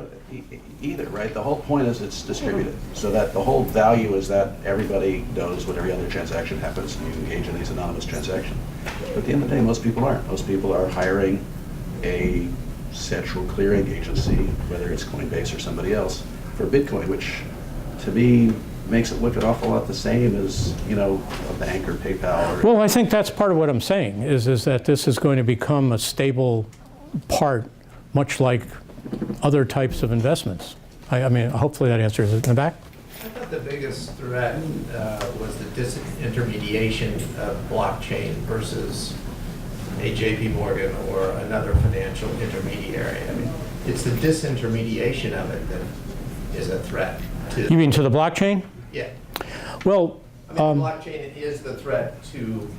Either, right? The whole point is it's distributed, so that the whole value is that everybody knows what every other transaction happens, and you engage in these anonymous transactions. But at the end of the day, most people aren't. Most people are hiring a central clearing agency, whether it's Coinbase or somebody else, for Bitcoin, which to me makes it look an awful lot the same as, a bank or PayPal. Well, I think that's part of what I'm saying, is that this is going to become a stable part, much like other types of investments. I mean, hopefully that answers it. In the back? I thought the biggest threat was the disintermediation of blockchain versus a JP Morgan or another financial intermediary. I mean, it's the disintermediation of it that is a threat to... You mean to the blockchain? Yeah. Well, I mean, blockchain is the threat to...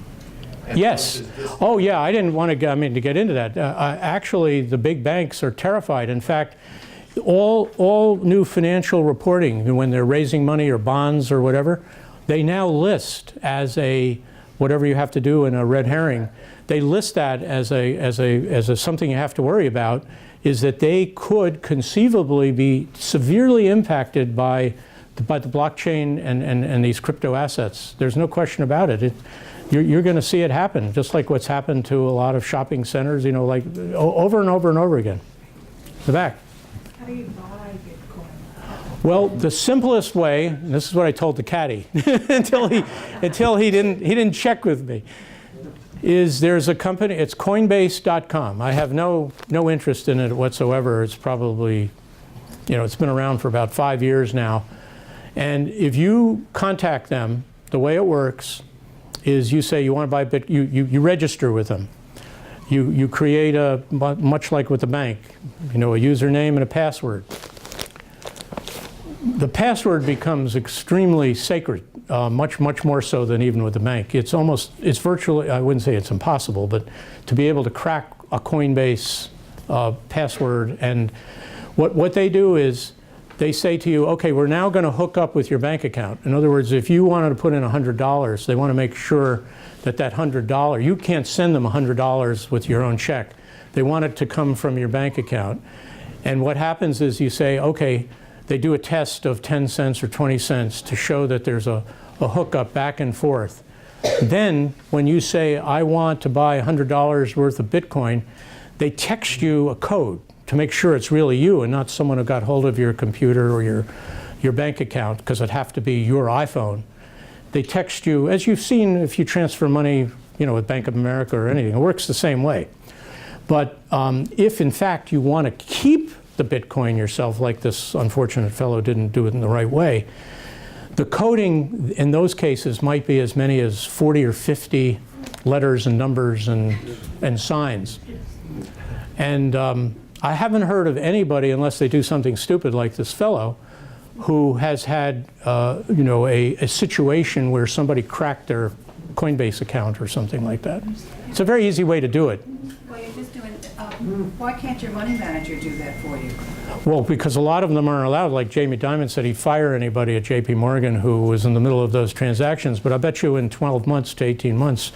Yes. Oh, yeah, I didn't want to get into that. Actually, the big banks are terrified. In fact, all new financial reporting, when they're raising money or bonds or whatever, they now list as whatever you have to do in a red herring. They list that as something you have to worry about, is that they could conceivably be severely impacted by the blockchain and these crypto assets. There's no question about it. You're going to see it happen, just like what's happened to a lot of shopping centers, like over and over and over again. The back. How do you buy Bitcoin? Well, the simplest way, and this is what I told the caddy until he didn't check with me, is there's a company, it's Coinbase.com. I have no interest in it whatsoever. It's probably, it's been around for about 5 years now. And if you contact them, the way it works is you say you want to buy you register with them. You create much like with the bank, a username and a password. The password becomes extremely sacred, much more so than even with the bank. It's virtually, I wouldn't say it's impossible, but to be able to crack a Coinbase password. And what they do is they say to you, okay, we're now going to hook up with your bank account. In other words, if you wanted to put in $100, they want to make sure that $100, you can't send them $100 with your own check. They want it to come from your bank account. And what happens is you say, okay, they do a test of 10 cents or 20 cents to show that there's a hookup back and forth. Then when you say, I want to buy $100 worth of Bitcoin, they text you a code to make sure it's really you and not someone who got hold of your computer or your bank account, because it'd have to be your iPhone. They text you, as you've seen if you transfer money, with Bank of America or anything, it works the same way. But if in fact you want to keep the Bitcoin yourself, like this unfortunate fellow didn't do it in the right way, the coding in those cases might be as many as 40 or 50 letters and numbers and signs. And I haven't heard of anybody, unless they do something stupid like this fellow, who has had a situation where somebody cracked their Coinbase account or something like that. It's a very easy way to do it. Well, you're just doing, why can't your money manager do that for you? Well, because a lot of them aren't allowed. Like Jamie Dimon said, he'd fire anybody at JP Morgan who was in the middle of those transactions. But I bet you in 12 months to 18 months,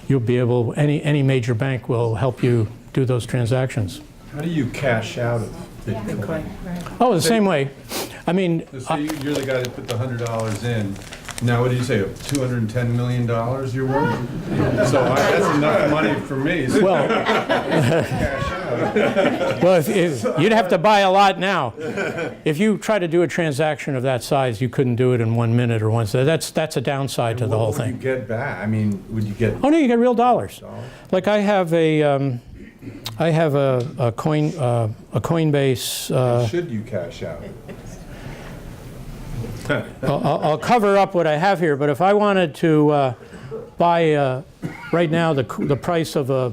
you'll be able, any major bank will help you do those transactions. How do you cash out of Bitcoin? Oh, the same way. I mean, So you're the guy that put the $100 in. Now, what did you say, $210 million you're worth? So that's enough money for me. So well, cash out. well, if you'd have to buy a lot now. If you try to do a transaction of that size, you couldn't do it in 1 minute or once. That's a downside to the whole thing. What would you get back? I mean, would you get? Oh no, you get real dollars. Like I have a Coinbase. Should you cash out? I'll cover up what I have here, but if I wanted to buy right now the price of a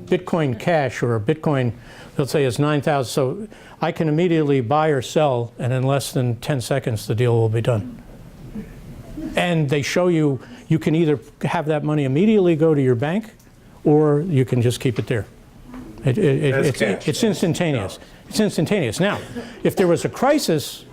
Bitcoin Cash or a Bitcoin, let's say, is 9,000, so I can immediately buy or sell, and in less than 10 seconds the deal will be done. And they show you, you can either have that money immediately go to your bank, or you can just keep it there. It's instantaneous. It's instantaneous. Now, if there was a crisis,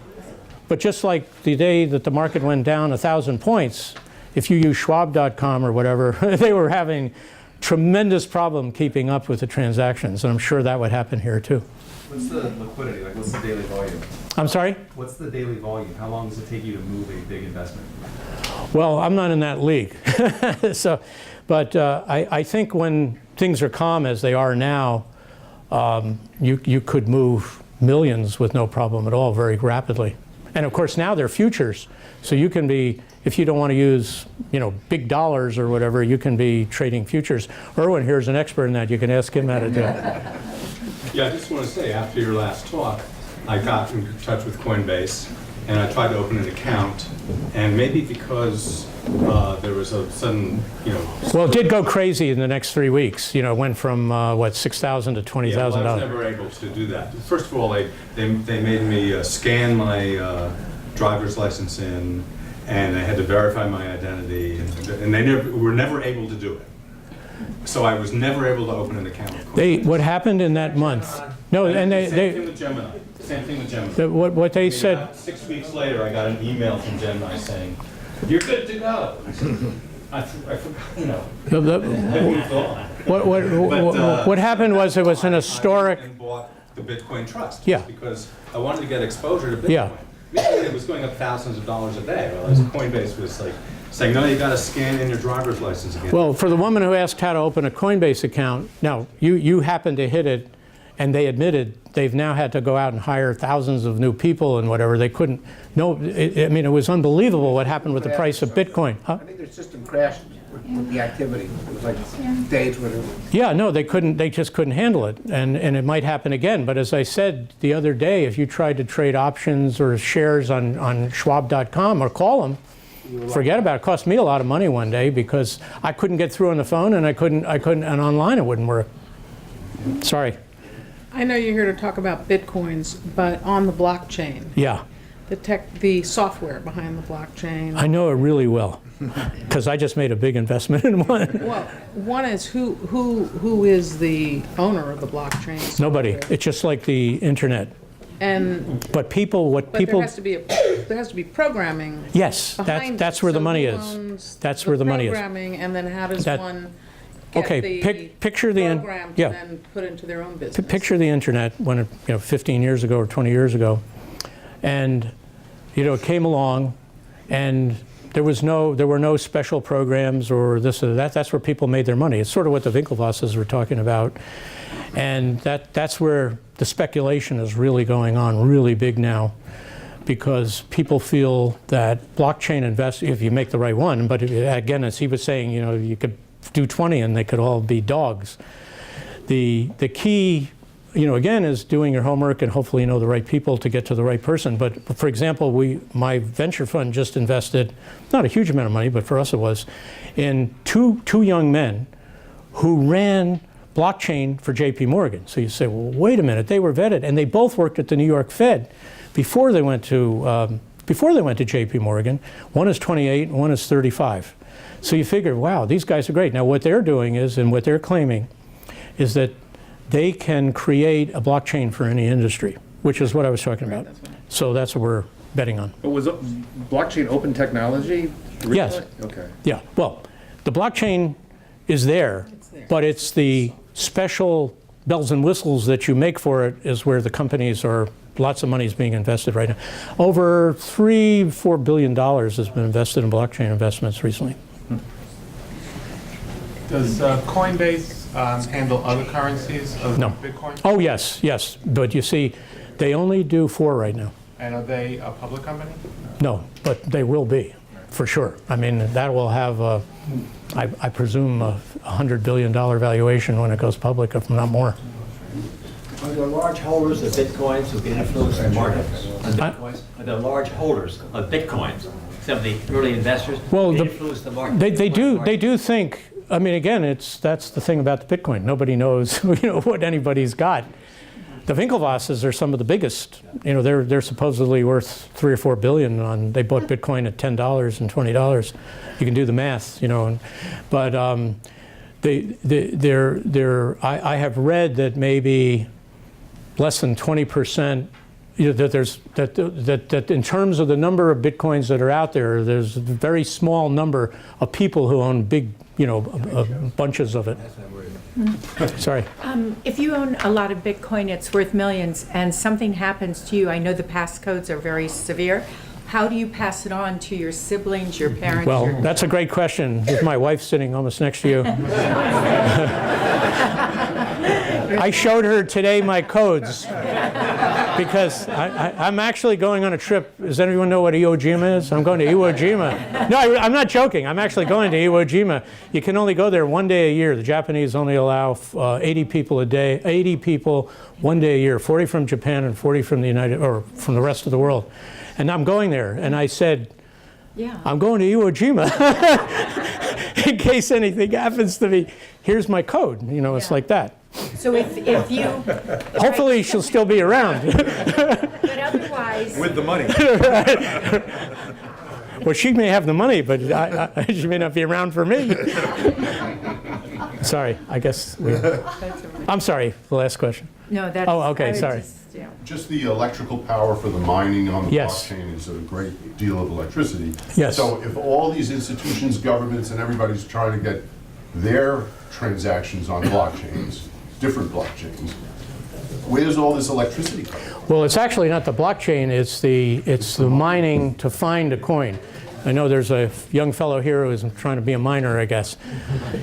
but just like the day that the market went down 1,000 points, if you use Schwab.com or whatever, they were having tremendous problem keeping up with the transactions, and I'm sure that would happen here too. What's the liquidity? Like, what's the daily volume? I'm sorry? What's the daily volume? How long does it take you to move a big investment? Well, I'm not in that league. But I think when things are calm as they are now, you could move millions with no problem at all very rapidly. And of course now they're futures, so you can be, if you don't want to use big dollars or whatever, you can be trading futures. Erwin here is an expert in that. You can ask him how to do it. Yeah, I just want to say, after your last talk, I got in touch with Coinbase, and I tried to open an account, and maybe because there was a sudden, Well, it did go crazy in the next 3 weeks. It went from, what, $6,000 to $20,000. Yeah, well, I was never able to do that. First of all, they made me scan my driver's license in, and I had to verify my identity, and they were never able to do it. So I was never able to open an account with Coinbase. What happened in that month? No, and Same thing with Gemini. Same thing with Gemini. What they said. About 6 weeks later, I got an email from Gemini saying, "You're good to go." I forgot, What happened was it was an historic. And bought the Bitcoin Trust. Yeah. Because I wanted to get exposure to Bitcoin. Yeah. It was going up thousands of dollars a day. Whereas Coinbase was like saying, "No, you got to scan in your driver's license again." Well, for the woman who asked how to open a Coinbase account, now you happened to hit it, and they admitted they've now had to go out and hire thousands of new people and whatever. They couldn't. No, I mean, it was unbelievable what happened with the price of Bitcoin. Huh? I think their system crashed with the activity. It was like days where Yeah, no, they couldn't. They just couldn't handle it, and it might happen again. But as I said the other day, if you tried to trade options or shares on Schwab.com or call them, forget about it. It cost me a lot of money one day because I couldn't get through on the phone and I couldn't, and online it wouldn't work. Sorry. I know you're here to talk about Bitcoins, but on the blockchain, Yeah, the software behind the blockchain. I know it really well because I just made a big investment in one. Well, one is who is the owner of the blockchain? Nobody. software? It's just like the internet. And But people, what but people. there has to be programming. Yes, behind that's it. where the So money who is. owns That's the where the money is. Programming, and then how does That- one get Okay, the picture the program to yeah. then put into their own business? Picture the internet when it, 15 years ago or 20 years ago, and it came along, and there were no special programs or this or that. That's where people made their money. It's sort of what the Winklevosses were talking about, and that's where the speculation is really going on, really big now, because people feel that blockchain if you make the right one, but again, as he was saying, you could do 20 and they could all be dogs. The key, again, is doing your homework and hopefully you know the right people to get to the right person. But for example, my venture fund just invested, not a huge amount of money, but for us it was, in two young men who ran blockchain for JP Morgan. So you say, well, wait a minute, they were vetted, and they both worked at the New York Fed before they went to JP Morgan. One is 28 and one is 35. So you figure, wow, these guys are great. Now what they're doing is, and what they're claiming, is that they can create a blockchain for any industry, which is what I was talking about. So that's what we're betting on. But was blockchain open technology originally? Yes. Okay. Yeah, well, the blockchain is there, but it's the special bells and whistles that you make for it is where the companies are, lots of money is being invested right now. Over $3-4 billion has been invested in blockchain investments recently. Does Coinbase handle other currencies of No. Bitcoin? Oh, yes, but you see, they only do 4 right now. And are they a public company? No, but they will be, for sure. I mean, that will have, I presume, a $100 billion valuation when it goes public, if not more. Are there large holders of Bitcoins who can influence the market on Bitcoins? Are there large holders of Bitcoins? Some of the early investors can influence the market? They do think, I mean, again, that's the thing about the Bitcoin. Nobody knows, what anybody's got. The Winklevosses are some of the biggest. They're supposedly worth $3 or $4 billion. They bought Bitcoin at $10 and $20. You can do the math, But I have read that maybe less than 20%. That in terms of the number of Bitcoins that are out there, there's a very small number of people who own big, bunches of it. Sorry. If you own a lot of Bitcoin, it's worth millions, and something happens to you, I know the passcodes are very severe. How do you pass it on to your siblings, your parents? Well, that's a great question. With my wife sitting almost next to you. I showed her today my codes because I'm actually going on a trip. Does anyone know what Iwo Jima is? I'm going to Iwo Jima. No, I'm not joking. I'm actually going to Iwo Jima. You can only go there one day a year. The Japanese only allow 80 people a day, 80 people one day a year, 40 from Japan and 40 from from the rest of the world. And I'm going there, and I said, yeah, I'm going to Iwo Jima in case anything happens to me. Here's my code. It's like that. So if you... Hopefully she'll still be around. But otherwise... With the money. Well, she may have the money, but she may not be around for me. Sorry, I guess. I'm sorry, the last question. No, that's... Oh, okay, sorry. Just the electrical power for the mining on the Yes. blockchain is a great deal of electricity. Yes. So if all these institutions, governments, and everybody's trying to get their transactions on blockchains, different blockchains, where's all this electricity coming from? Well, it's actually not the blockchain, it's the mining to find a coin. I know there's a young fellow here who is trying to be a miner, I guess.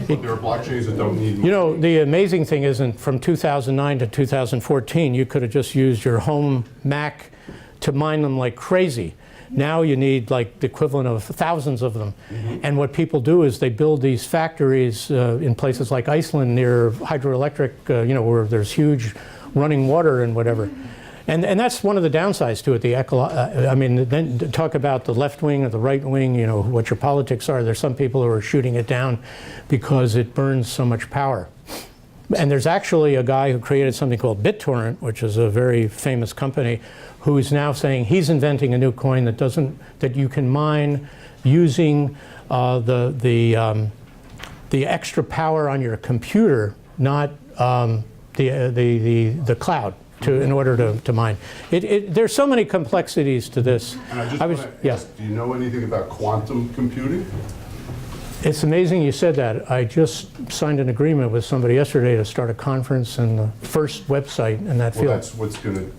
But there are blockchains that don't need... The amazing thing isn't from 2009 to 2014, you could have just used your home Mac to mine them like crazy. Now you need like the equivalent of thousands of them. And what people do is they build these factories in places like Iceland near hydroelectric, where there's huge running water and whatever. And that's one of the downsides to it. I mean, then talk about the left wing or the right wing, you know, what your politics are. There's some people who are shooting it down because it burns so much power. And there's actually a guy who created something called BitTorrent, which is a very famous company, who is now saying he's inventing a new coin that you can mine using the extra power on your computer, not the cloud. In order to mine. There's so many complexities to this. And I just want to ask, do you know anything about quantum computing? It's amazing you said that. I just signed an agreement with somebody yesterday to start a conference and the first website in that field. Well, that's what's going to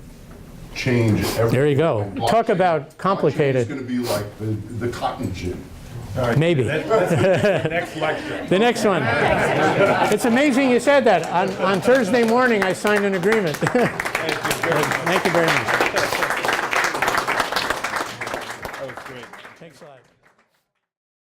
change everything. There you go. Talk about complicated. It's going to be like the cotton gin. Maybe. That's the next lecture. The next one. It's amazing you said that. On Thursday morning, I signed an agreement. Thank you very much. That was great. Thanks a lot.